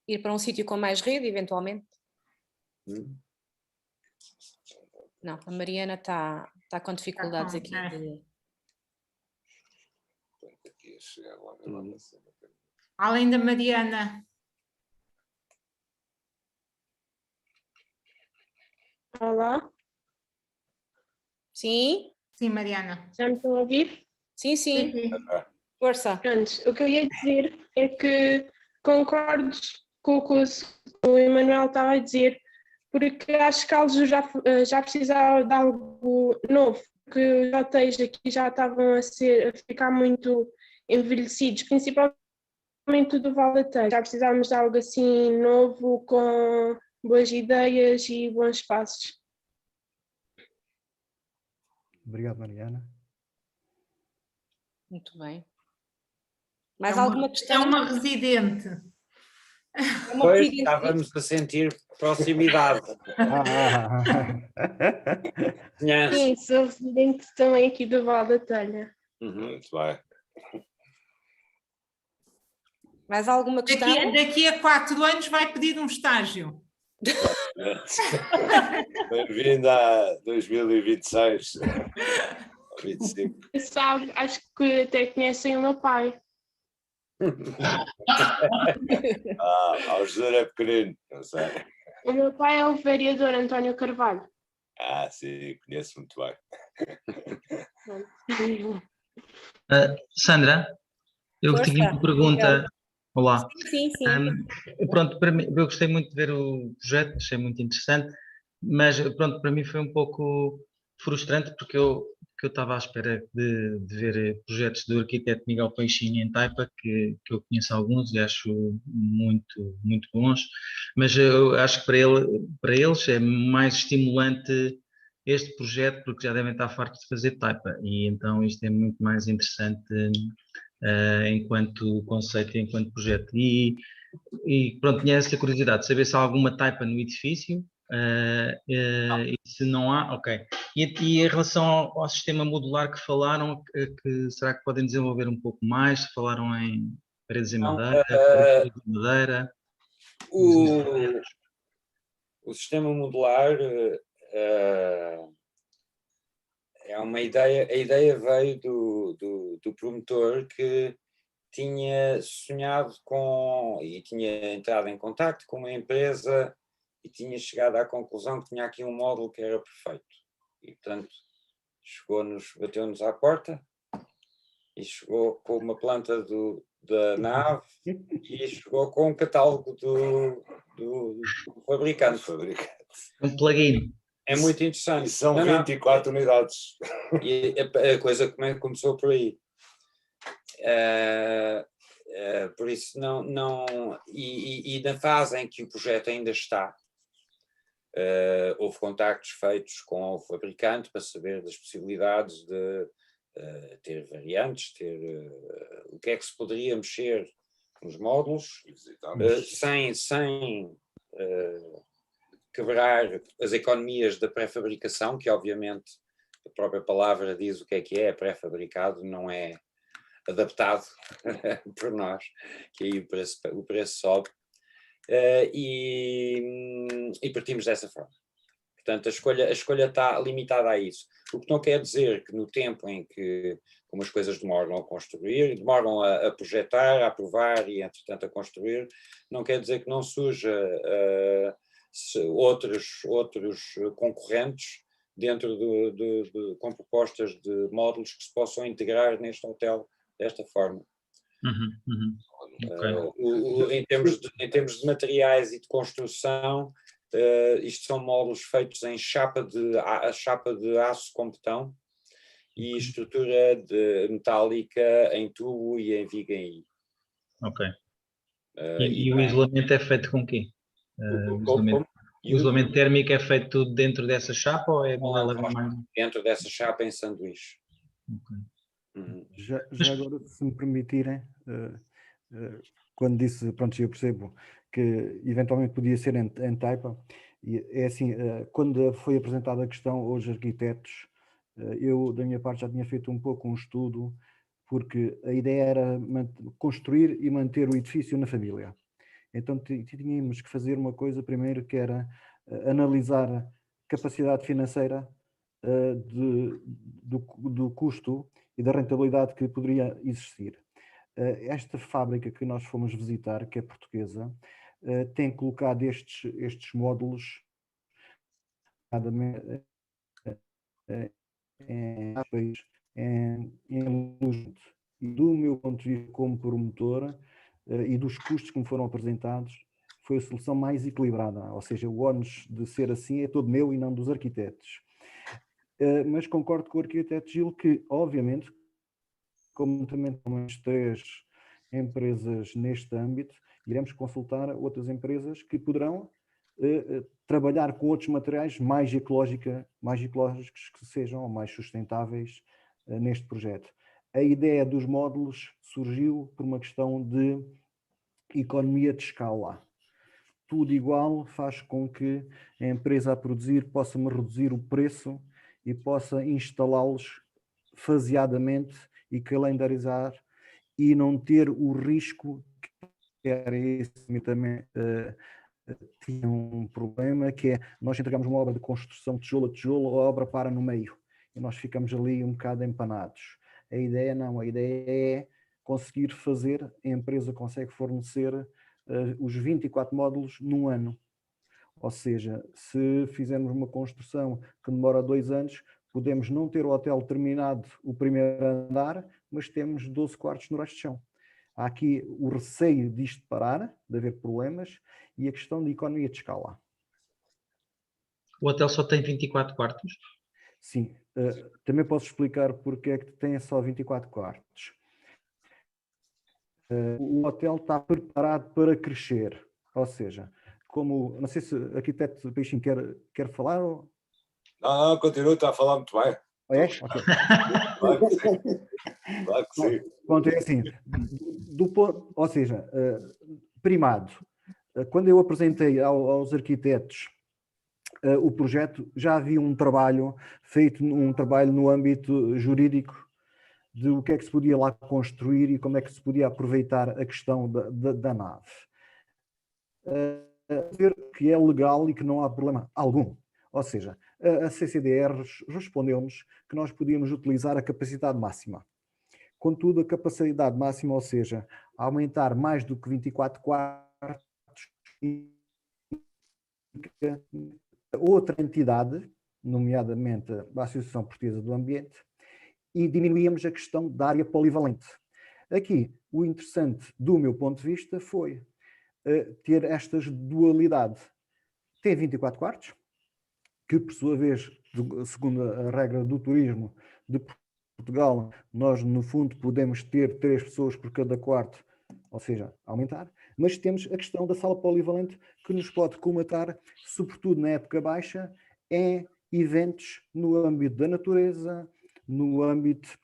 ir para um sítio com mais rede, eventualmente? Não, a Mariana está com dificuldades aqui. Além da Mariana. Olá. Sim? Sim, Mariana. Já me estão a ouvir? Sim, sim. Força. Pronto, o que eu ia dizer é que concordo com o que o Emanuel estava a dizer, porque acho que a Alju já precisava de algo novo, porque os hotéis aqui já estavam a ficar muito envelhecidos, principalmente do Val da Telha. Já precisávamos de algo assim novo, com boas ideias e bons espaços. Obrigado, Mariana. Muito bem. Mais alguma questão? É uma residente. Pois, estávamos a sentir proximidade. Sim, sou residente também aqui do Val da Telha. Muito bem. Mais alguma questão? Daqui a 4 anos vai pedir um estágio. Bem-vindo a 2026. 25. Sabe, acho que até conhecem o meu pai. Ao José é pequenino, não sei. O meu pai é o vereador António Carvalho. Sim, conheço muito bem. Sandra, eu Força, tinha uma pergunta. obrigada. Olá. Sim. Pronto, para mim, eu gostei muito de ver o projeto, achei muito interessante, mas pronto, para mim foi um pouco frustrante porque eu estava à espera de ver projetos do arquiteto Miguel Peixinho em Taipa, que eu conheço alguns e acho muito, muito bons, mas eu acho que para eles é mais estimulante este projeto porque já devem estar fartos de fazer Taipa e então isto é muito mais interessante enquanto conceito e enquanto projeto. E pronto, tinha essa curiosidade de saber se há alguma Taipa no edifício e se não há, ok. E em relação ao sistema modular que falaram, será que podem desenvolver um pouco mais? Se falaram em paredes em madeira, paredes de madeira? O sistema modular é uma ideia, a ideia veio do promotor que tinha sonhado e tinha entrado em contacto com uma empresa e tinha chegado à conclusão que tinha aqui um módulo que era perfeito. E, portanto, bateu-nos à porta e chegou com uma planta da nave e chegou com um catálogo do fabricante. Um plugin. É muito interessante. E são 24 unidades. E a coisa começou por aí. Por isso e na fase em que o projeto ainda está, houve contactos feitos com o fabricante para saber das possibilidades de ter variantes, o que é que se poderia mexer nos módulos, sem quebrar as economias da pré-fabricação, que obviamente a própria palavra diz o que é pré-fabricado, não é adaptado por nós, que aí o preço sobe, e partimos dessa forma. Portanto, a escolha está limitada a isso. O que não quer dizer que no tempo em que, como as coisas demoram a construir, demoram a projetar, a aprovar e, entretanto, a construir, não quer dizer que não surja outros concorrentes dentro com propostas de módulos que se possam integrar neste hotel desta forma. Okay. Em termos de materiais e de construção, isto são módulos feitos em chapa de aço com betão e estrutura metálica em tubo e em viga em I. Ok. E o isolamento é feito com quê? O isolamento térmico é feito tudo dentro dessa chapa ou é dentro dessa chapa em sanduíche? Okay. Já agora, se me permitirem, quando disse, pronto, eu percebo que eventualmente podia ser em taipa, e é assim, quando foi apresentada a questão aos arquitetos, eu da minha parte já tinha feito um pouco um estudo, porque a ideia era construir e manter o edifício na família. Então tínhamos que fazer uma coisa primeiro, que era analisar capacidade financeira do custo e da rentabilidade que poderia existir. Esta fábrica que nós fomos visitar, que é portuguesa, tem colocado estes módulos em luz. E do meu ponto de vista como promotor e dos custos que me foram apresentados, foi a solução mais equilibrada, ou seja, o ónus de ser assim é todo meu e não dos arquitetos. Mas concordo com o arquiteto Gil que, obviamente, como também temos 3 empresas neste âmbito, iremos consultar outras empresas que poderão trabalhar com outros materiais mais ecológicos que sejam mais sustentáveis neste projeto. A ideia dos módulos surgiu por uma questão de economia de escala. Tudo igual faz com que a empresa a produzir possa me reduzir o preço e possa instalá-los faseadamente e calendarizar e não ter o risco que era esse também tinha um problema, que é nós entregamos uma obra de construção tijolo a tijolo, a obra para no meio e nós ficamos ali um bocado empanados. A ideia não, a ideia é conseguir fazer, a empresa consegue fornecer os 24 módulos num ano. Ou seja, se fizermos uma construção que demora 2 anos, podemos não ter o hotel terminado o primeiro andar, mas temos 12 quartos no resto de chão. Há aqui o receio disto parar, de haver problemas, e a questão de economia de escala. O hotel só tem 24 quartos? Sim. Também posso explicar porque é que tem só 24 quartos. O hotel está preparado para crescer. Ou seja, como... Não sei se o arquiteto Peixinho quer falar ou... Não, continua, está a falar muito bem. É? Ok. Claro que sim. Claro que sim. Pronto, é assim, ou seja, primado, quando eu apresentei aos arquitetos o projeto, já havia um trabalho feito, um trabalho no âmbito jurídico de o que é que se podia lá construir e como é que se podia aproveitar a questão da nave. Ver que é legal e que não há problema algum. Ou seja, a CCDR respondeu-nos que nós podíamos utilizar a capacidade máxima. Contudo, a capacidade máxima, ou seja, aumentar mais do que 24 quartos, outra entidade, nomeadamente a Associação Portuguesa do Ambiente, e diminuíamos a questão da área polivalente. Aqui, o interessante, do meu ponto de vista, foi ter estas dualidade. Tem 24 quartos, que por sua vez, segundo a regra do turismo de Portugal, nós no fundo podemos ter 3 pessoas por cada quarto, ou seja, aumentar, mas temos a questão da sala polivalente que nos pode colmatar, sobretudo na época baixa, em eventos no âmbito da natureza, no âmbito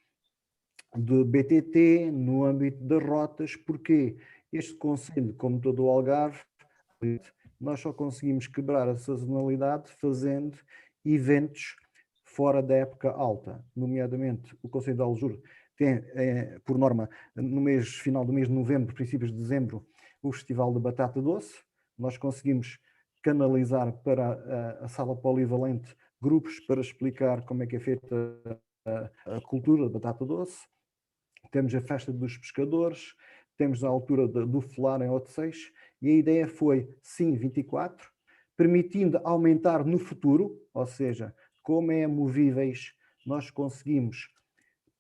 do BTT, no âmbito das rotas, porque este concelho, como todo o Algarve, nós só conseguimos quebrar a sazonalidade fazendo eventos fora da época alta, nomeadamente o Concelho de Aljur tem, por norma, no final do mês de novembro, princípios de dezembro, o Festival de Batata Doce. Nós conseguimos canalizar para a sala polivalente grupos para explicar como é que é feita a cultura da batata doce. Temos a festa dos pescadores, temos a altura do Folar em Odeceixe, e a ideia foi, sim, 24, permitindo aumentar no futuro, ou seja, como é movíveis, nós conseguimos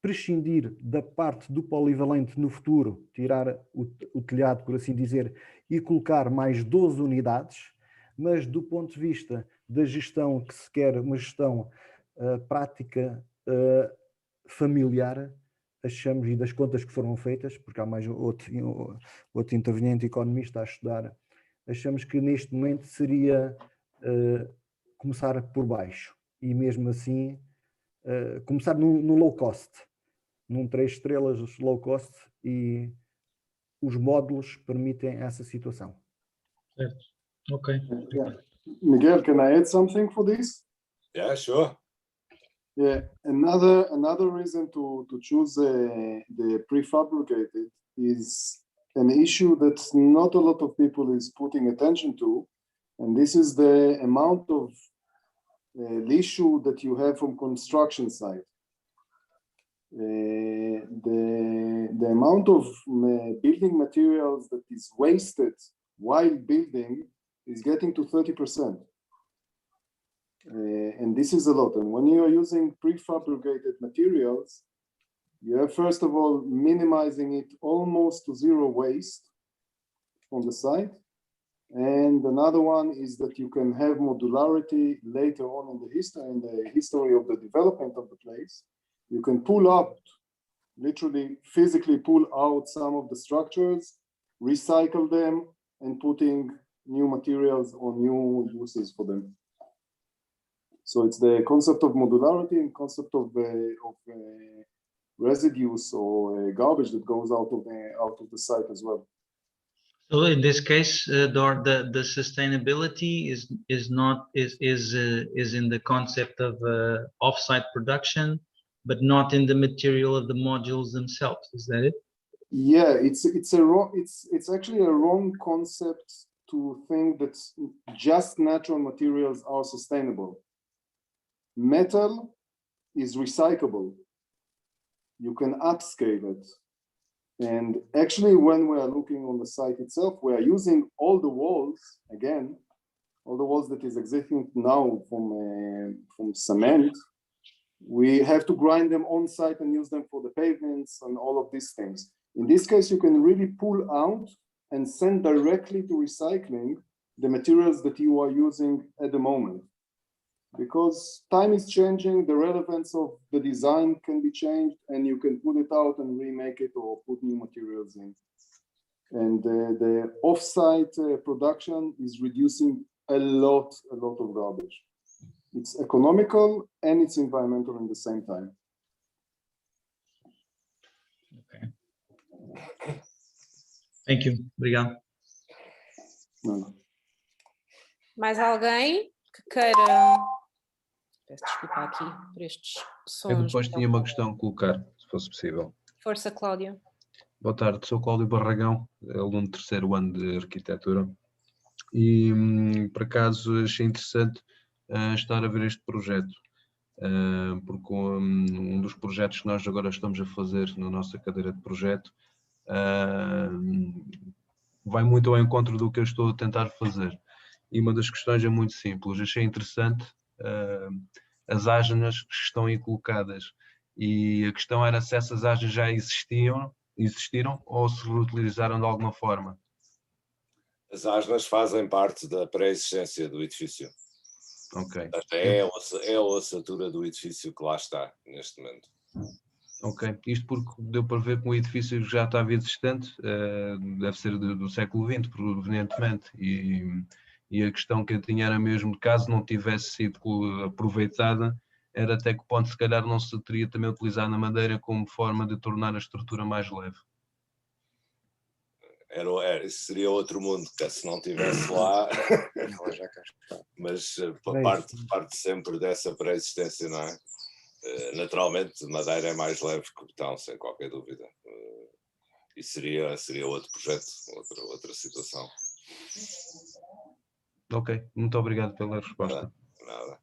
prescindir da parte do polivalente no futuro, tirar o telhado, por assim dizer, e colocar mais 12 unidades, mas do ponto de vista da gestão que se quer, uma gestão prática, familiar, achamos, e das contas que foram feitas, porque há mais outro interveniente economista a estudar, achamos que neste momento seria começar por baixo e mesmo assim começar no low cost, num 3 estrelas low cost, e os módulos permitem essa situação. Certo. Ok. Yeah. Miguel, can I add something for this? Yeah, sure. Yeah, another reason to choose the prefabricated is an issue that not a lot of people is putting attention to, and this is the amount of issue that you have from construction site. The amount of building materials that is wasted while building is getting to 30%. And this is a lot. And when you are using prefabricated materials, you have, first of all, minimizing it almost to zero waste on the site. And another one is that you can have modularity later on in the history of the development of the place. You can pull out, literally physically pull out some of the structures, recycle them, and putting new materials or new uses for them. So it's the concept of modularity and concept of residues or garbage that goes out of the site as well. So in this case, the sustainability is in the concept of off-site production, but not in the material of the modules themselves. Is that it? Yeah, it's actually a wrong concept to think that just natural materials are sustainable. Metal is recyclable. You can upscale it. And actually, when we are looking on the site itself, we are using all the walls, again, all the walls that is existing now from cement. We have to grind them on site and use them for the pavements and all of these things. In this case, you can really pull out and send directly to recycling the materials that you are using at the moment. Because time is changing, the relevance of the design can be changed, and you can pull it out and remake it or put new materials in. And the off-site production is reducing a lot of garbage. It's economical and it's environmental at the same time. Okay. Thank you. Obrigado. Mais alguém que queira... Peço desculpa aqui por estes sons. Eu depois tinha uma questão a colocar, se fosse possível. Força, Cláudio. Boa tarde, sou Cláudio Barragão, aluno de 3º ano de Arquitetura, e por acaso achei interessante estar a ver este projeto, porque um dos projetos que nós agora estamos a fazer na nossa cadeira de projeto vai muito ao encontro do que eu estou a tentar fazer. E uma das questões é muito simples. Achei interessante as ágenas que estão aí colocadas, e a questão era se essas ágenas já existiram ou se reutilizaram de alguma forma. As ágenas fazem parte da pré-existência do edifício. Ok. É a ossatura do edifício que lá está neste momento. Ok, isto porque deu para ver que um edifício já estava existente, deve ser do século XX, provenientemente, e a questão que eu tinha era mesmo, caso não tivesse sido aproveitada, era até que ponto se calhar não se teria também utilizado a madeira como forma de tornar a estrutura mais leve. Isso seria outro mundo, que se não estivesse lá, mas parte sempre dessa pré-existência, não é? Naturalmente, madeira é mais leve que betão, sem qualquer dúvida. E seria outro projeto, outra situação. Ok, muito obrigado pela resposta. Nada.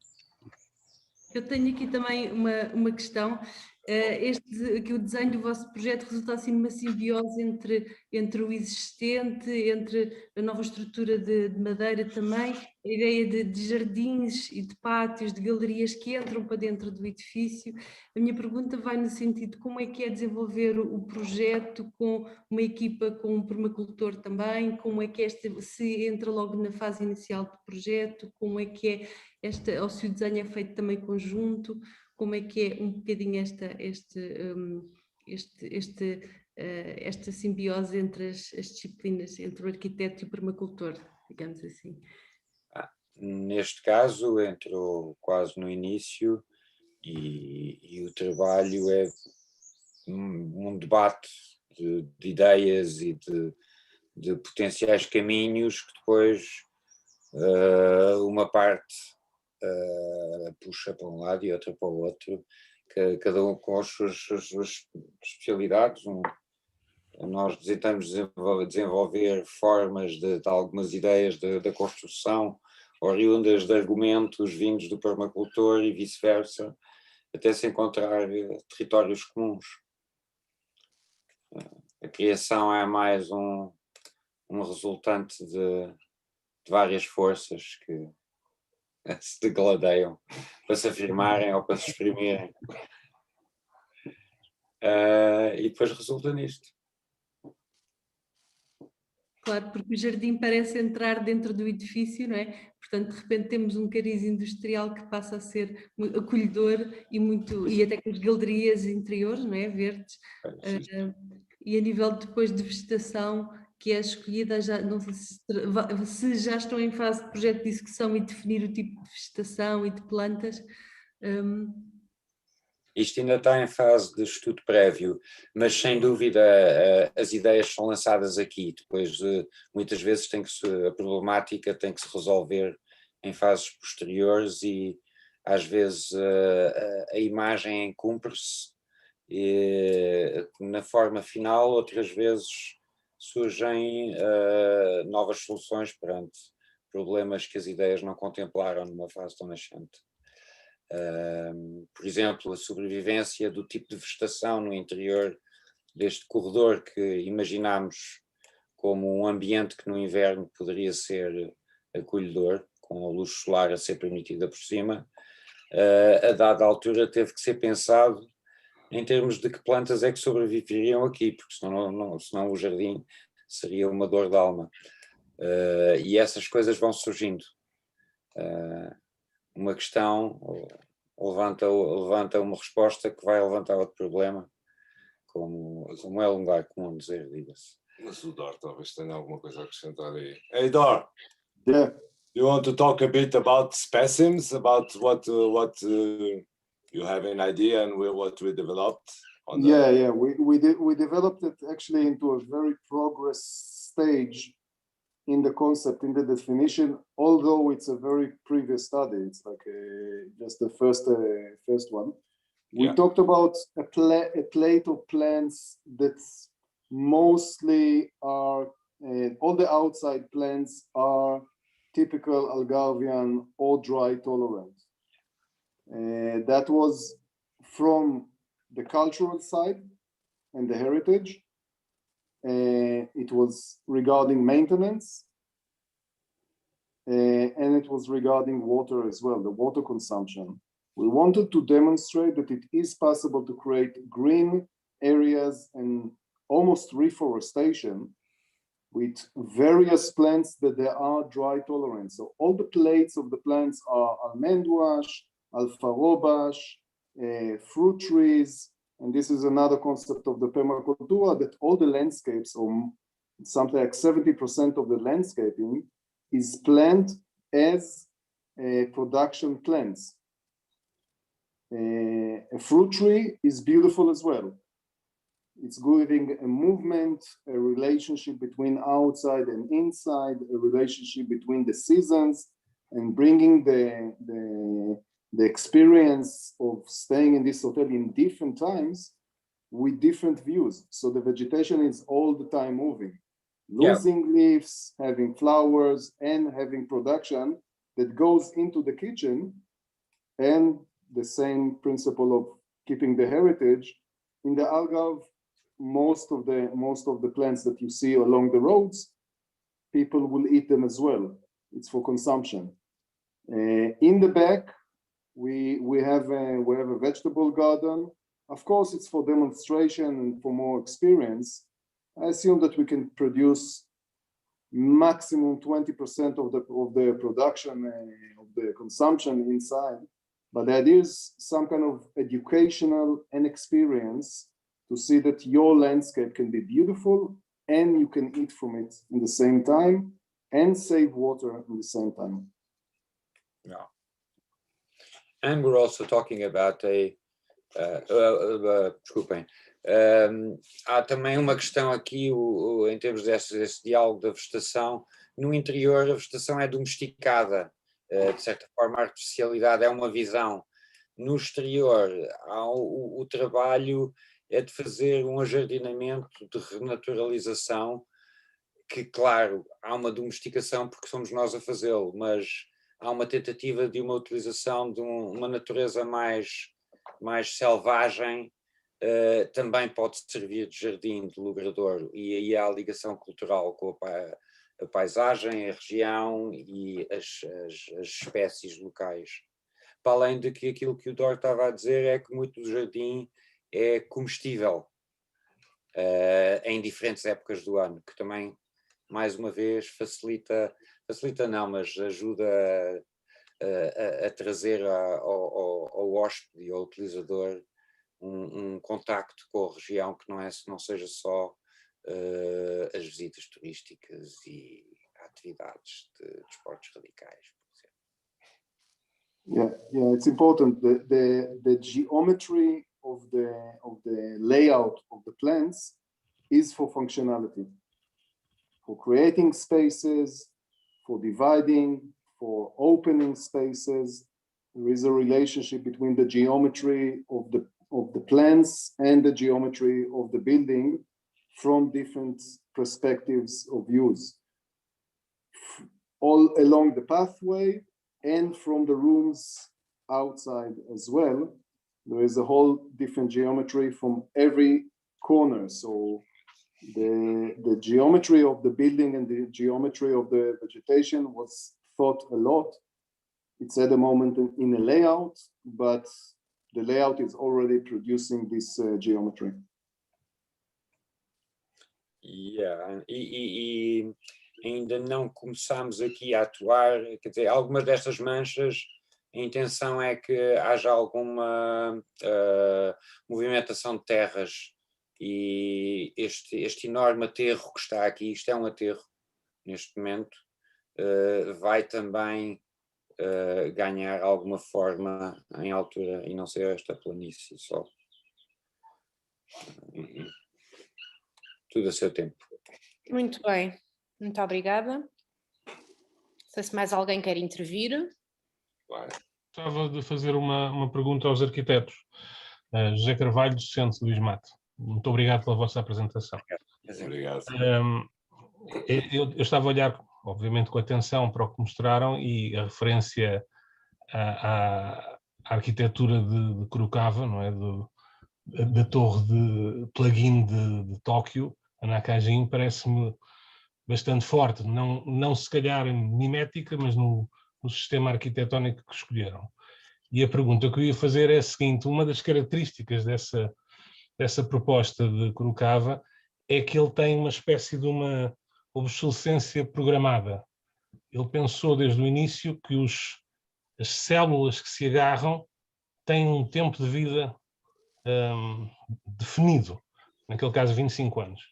Eu tenho aqui também uma questão. Que o desenho do vosso projeto resulta assim numa simbiose entre o existente, entre a nova estrutura de madeira também, a ideia de jardins e de pátios, de galerias que entram para dentro do edifício. A minha pergunta vai no sentido de como é que é desenvolver o projeto com uma equipa, com um permacultor também, como é que se entra logo na fase inicial do projeto, como é que é ou se o desenho é feito também conjunto, como é que é um bocadinho esta simbiose entre as disciplinas, entre o arquiteto e o permacultor, digamos assim. Neste caso, entrou quase no início e o trabalho é um debate de ideias e de potenciais caminhos que depois uma parte puxa para um lado e outra para o outro, cada um com as suas especialidades. Nós tentamos desenvolver formas de algumas ideias da construção oriundas de argumentos vindos do permacultor e vice-versa, até se encontrar territórios comuns. A criação é mais um resultante de várias forças que se degladeiam para se afirmarem ou para se exprimirem. E depois resulta nisto. Claro, porque o jardim parece entrar dentro do edifício, não é? Portanto, de repente temos um cariz industrial que passa a ser acolhedor e até com as galerias interiores, não é? Verdes. E a nível depois de vegetação que é escolhida, já, não sei se já estão em fase de projeto de execução e definir o tipo de vegetação e de plantas. Isto ainda está em fase de estudo prévio, mas sem dúvida as ideias são lançadas aqui, depois muitas vezes a problemática tem que se resolver em fases posteriores e às vezes a imagem cumpre-se na forma final, outras vezes surgem novas soluções perante problemas que as ideias não contemplaram numa fase tão nascente. Por exemplo, a sobrevivência do tipo de vegetação no interior deste corredor que imaginámos como um ambiente que no inverno poderia ser acolhedor, com a luz solar a ser permitida por cima, a dada altura teve que ser pensado em termos de que plantas é que sobreviveriam aqui, porque senão o jardim seria uma dor de alma. E essas coisas vão surgindo. Uma questão levanta uma resposta que vai levantar outro problema, como é um lugar comum dizer, diga-se. Mas o Dor talvez tenha alguma coisa a acrescentar aí. Hey Dor, Yeah. you want to talk a bit about specimens, about what you have an idea and what we developed? Yeah. We developed it actually into a very progress stage in the concept, in the definition, although it's a very previous study. It's like just the first one. We talked about a plate of plants that mostly are, all the outside plants are typical Algarvian or dry tolerant. That was from the cultural side and the heritage. It was regarding maintenance, and it was regarding water as well, the water consumption. We wanted to demonstrate that it is possible to create green areas and almost reforestation with various plants that they are dry tolerant. So all the plates of the plants are almendwash, alfarobash, fruit trees, and this is another concept of the permacultura, that all the landscapes, or something like 70% of the landscaping, is planned as production plants. A fruit tree is beautiful as well. It's giving a movement, a relationship between outside and inside, a relationship between the seasons, and bringing the experience of staying in this hotel in different times with different views. So the vegetation is all the time moving, losing leaves, having flowers, and having production that goes into the kitchen, and the same principle of keeping the heritage. In the Algarve, most of the plants that you see along the roads, people will eat them as well. It's for consumption. In the back, we have a vegetable garden. Of course, it's for demonstration and for more experience. I assume that we can produce maximum 20% of the production of the consumption inside. But the idea is some kind of educational and experience to see that your landscape can be beautiful and you can eat from it in the same time and save water in the same time. Yeah. And we're also talking about desculpem, há também uma questão aqui em termos desse diálogo da vegetação. No interior a vegetação é domesticada, de certa forma a artificialidade é uma visão. No exterior o trabalho é de fazer um ajardinamento de renaturalização, que claro, há uma domesticação porque somos nós a fazê-lo, mas há uma tentativa de uma utilização de uma natureza mais selvagem, também pode servir de jardim, de logradouro, e aí há a ligação cultural com a paisagem, a região e as espécies locais. Para além de que aquilo que o Dor estava a dizer é que muito do jardim é comestível em diferentes épocas do ano, que também, mais uma vez, facilita não, mas ajuda a trazer ao hóspede e ao utilizador um contacto com a região que não seja só as visitas turísticas e atividades de esportes radicais, por exemplo. Yeah, it's important. The geometry of the layout of the plants is for functionality, for creating spaces, for dividing, for opening spaces. There is a relationship between the geometry of the plants and the geometry of the building from different perspectives of use, all along the pathway and from the rooms outside as well. There is a whole different geometry from every corner. So the geometry of the building and the geometry of the vegetation was thought a lot. It's at the moment in a layout, but the layout is already producing this geometry. Yeah, e ainda não começamos aqui a atuar, quer dizer, algumas destas manchas, a intenção é que haja alguma movimentação de terras, e este enorme aterro que está aqui, isto é um aterro neste momento, vai também ganhar alguma forma em altura e não ser esta planície só. Tudo a seu tempo. Muito bem, muito obrigada. Não sei se mais alguém quer intervir. Gostava de fazer uma pergunta aos arquitetos. José Carvalho, docente do ISMAT. Muito obrigado pela vossa apresentação. Obrigado. Eu estava a olhar, obviamente, com atenção para o que mostraram, e a referência à arquitetura de Kurokawa, não é? Da torre de plugin de Tóquio, a Nakajin, parece-me bastante forte, não se calhar mimética, mas no sistema arquitetónico que escolheram. E a pergunta que eu ia fazer é a seguinte: uma das características dessa proposta de Kurokawa é que ele tem uma espécie de uma obsolescência programada. Ele pensou desde o início que as células que se agarram têm um tempo de vida definido, naquele caso 25 anos.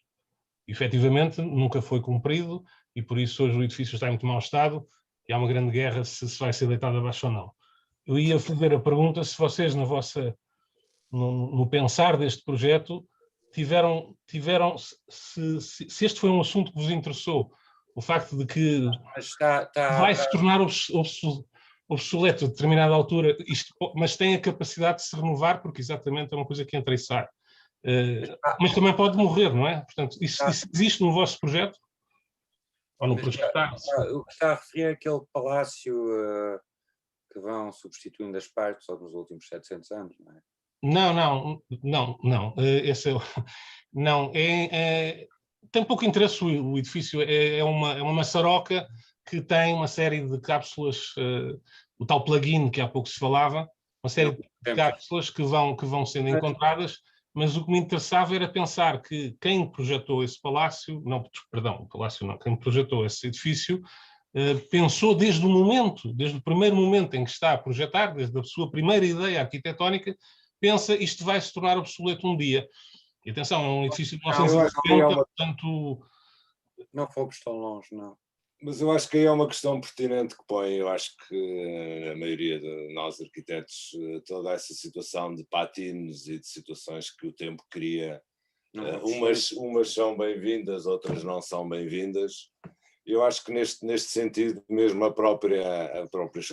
Efetivamente nunca foi cumprido, e por isso hoje o edifício está em muito mau estado e há uma grande guerra se vai ser deitado abaixo ou não. Eu ia fazer a pergunta se vocês no pensar deste projeto tiveram se este foi um assunto que vos interessou, o facto de que vai se tornar obsoleto a determinada altura, mas tem a capacidade de se renovar, porque exatamente é uma coisa que entra e sai. Mas também pode morrer, não é? Portanto, isso existe no vosso projeto? Ou no projeto? O que está a referir é aquele palácio que vão substituindo as partes só nos últimos 700 anos, não é? Não. Esse tem pouco interesse o edifício. É uma maçaroca que tem uma série de cápsulas, o tal plugin que há pouco se falava, uma série de cápsulas que vão sendo encontradas, mas o que me interessava era pensar que quem projetou esse palácio, quem projetou esse edifício, pensou desde o primeiro momento em que está a projetar, desde a sua primeira ideia arquitetónica, pensa isto vai se tornar obsoleto um dia. E atenção, é um edifício de eu acho que é 1970, uma... portanto... Não fomos tão longe, não. Mas eu acho que aí é uma questão pertinente que põe, eu acho que a maioria de nós arquitetos, toda essa situação de patines e de situações que o tempo cria, umas são bem-vindas, outras não são bem-vindas. Eu acho que neste sentido, mesmo a própria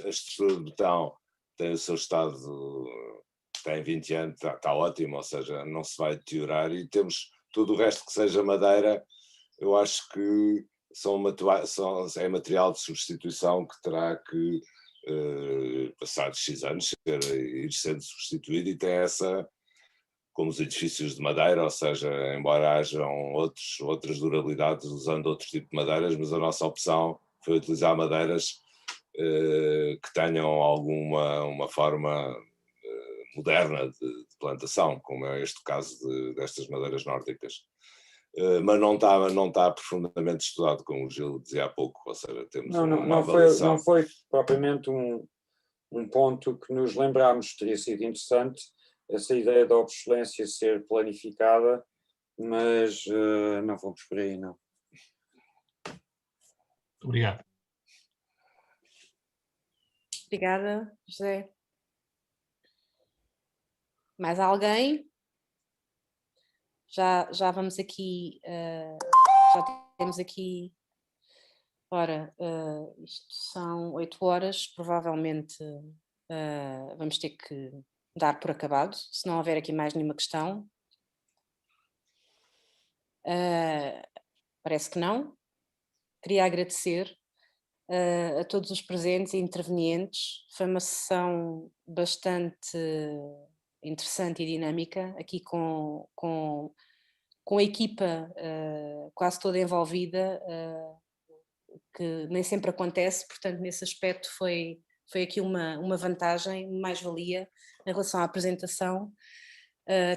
estrutura de betão tem o seu estado, tem 20 anos, está ótimo, ou seja, não se vai deteriorar, e temos tudo o resto que seja madeira, eu acho que é material de substituição que terá que, passados X anos, ir sendo substituído, e tem essa, como os edifícios de madeira, ou seja, embora hajam outras durabilidades usando outro tipo de madeiras, mas a nossa opção foi utilizar madeiras que tenham uma forma moderna de plantação, como é este caso destas madeiras nórdicas. Mas não está profundamente estudado, como o Gil dizia há pouco, ou seja, temos uma avaliação. Não foi propriamente um ponto que nos lembrámos, teria sido interessante essa ideia da obsolescência ser planificada, mas não fomos por aí, não. Obrigado. Obrigada, José. Mais alguém? Já vamos aqui, já temos aqui, ora, isto são 8 horas, provavelmente vamos ter que dar por acabado, se não houver aqui mais nenhuma questão. Parece que não. Queria agradecer a todos os presentes e intervenientes. Foi uma sessão bastante interessante e dinâmica, aqui com a equipa quase toda envolvida, que nem sempre acontece, portanto nesse aspecto foi aqui uma vantagem, uma mais-valia em relação à apresentação,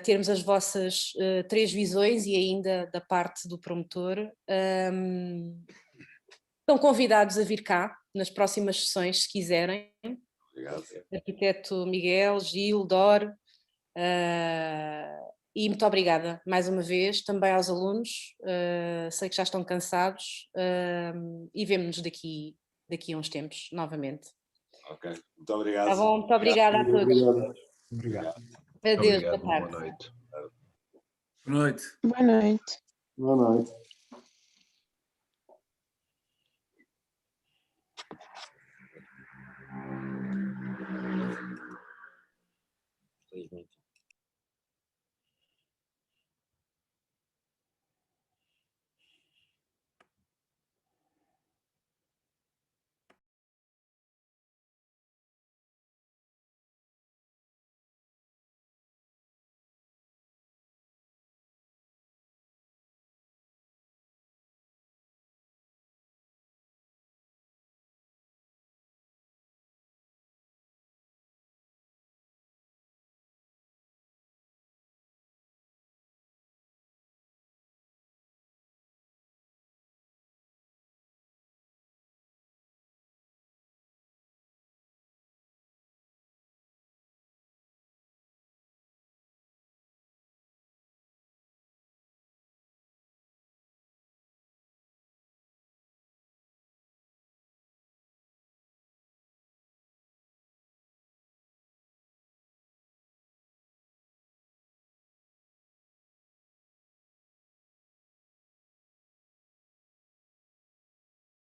termos as vossas 3 visões e ainda da parte do promotor. Estão convidados a vir cá nas próximas sessões, se quiserem. Obrigado. Arquiteto Miguel, Gil, Dor, e muito obrigada mais uma vez também aos alunos, sei que já estão cansados, e vemo-nos daqui a uns tempos novamente. Ok, muito obrigado. Tá bom, muito obrigada a todos. Obrigado. Adeus, Obrigado, boa tarde. boa noite. Boa noite. Boa noite. Boa noite.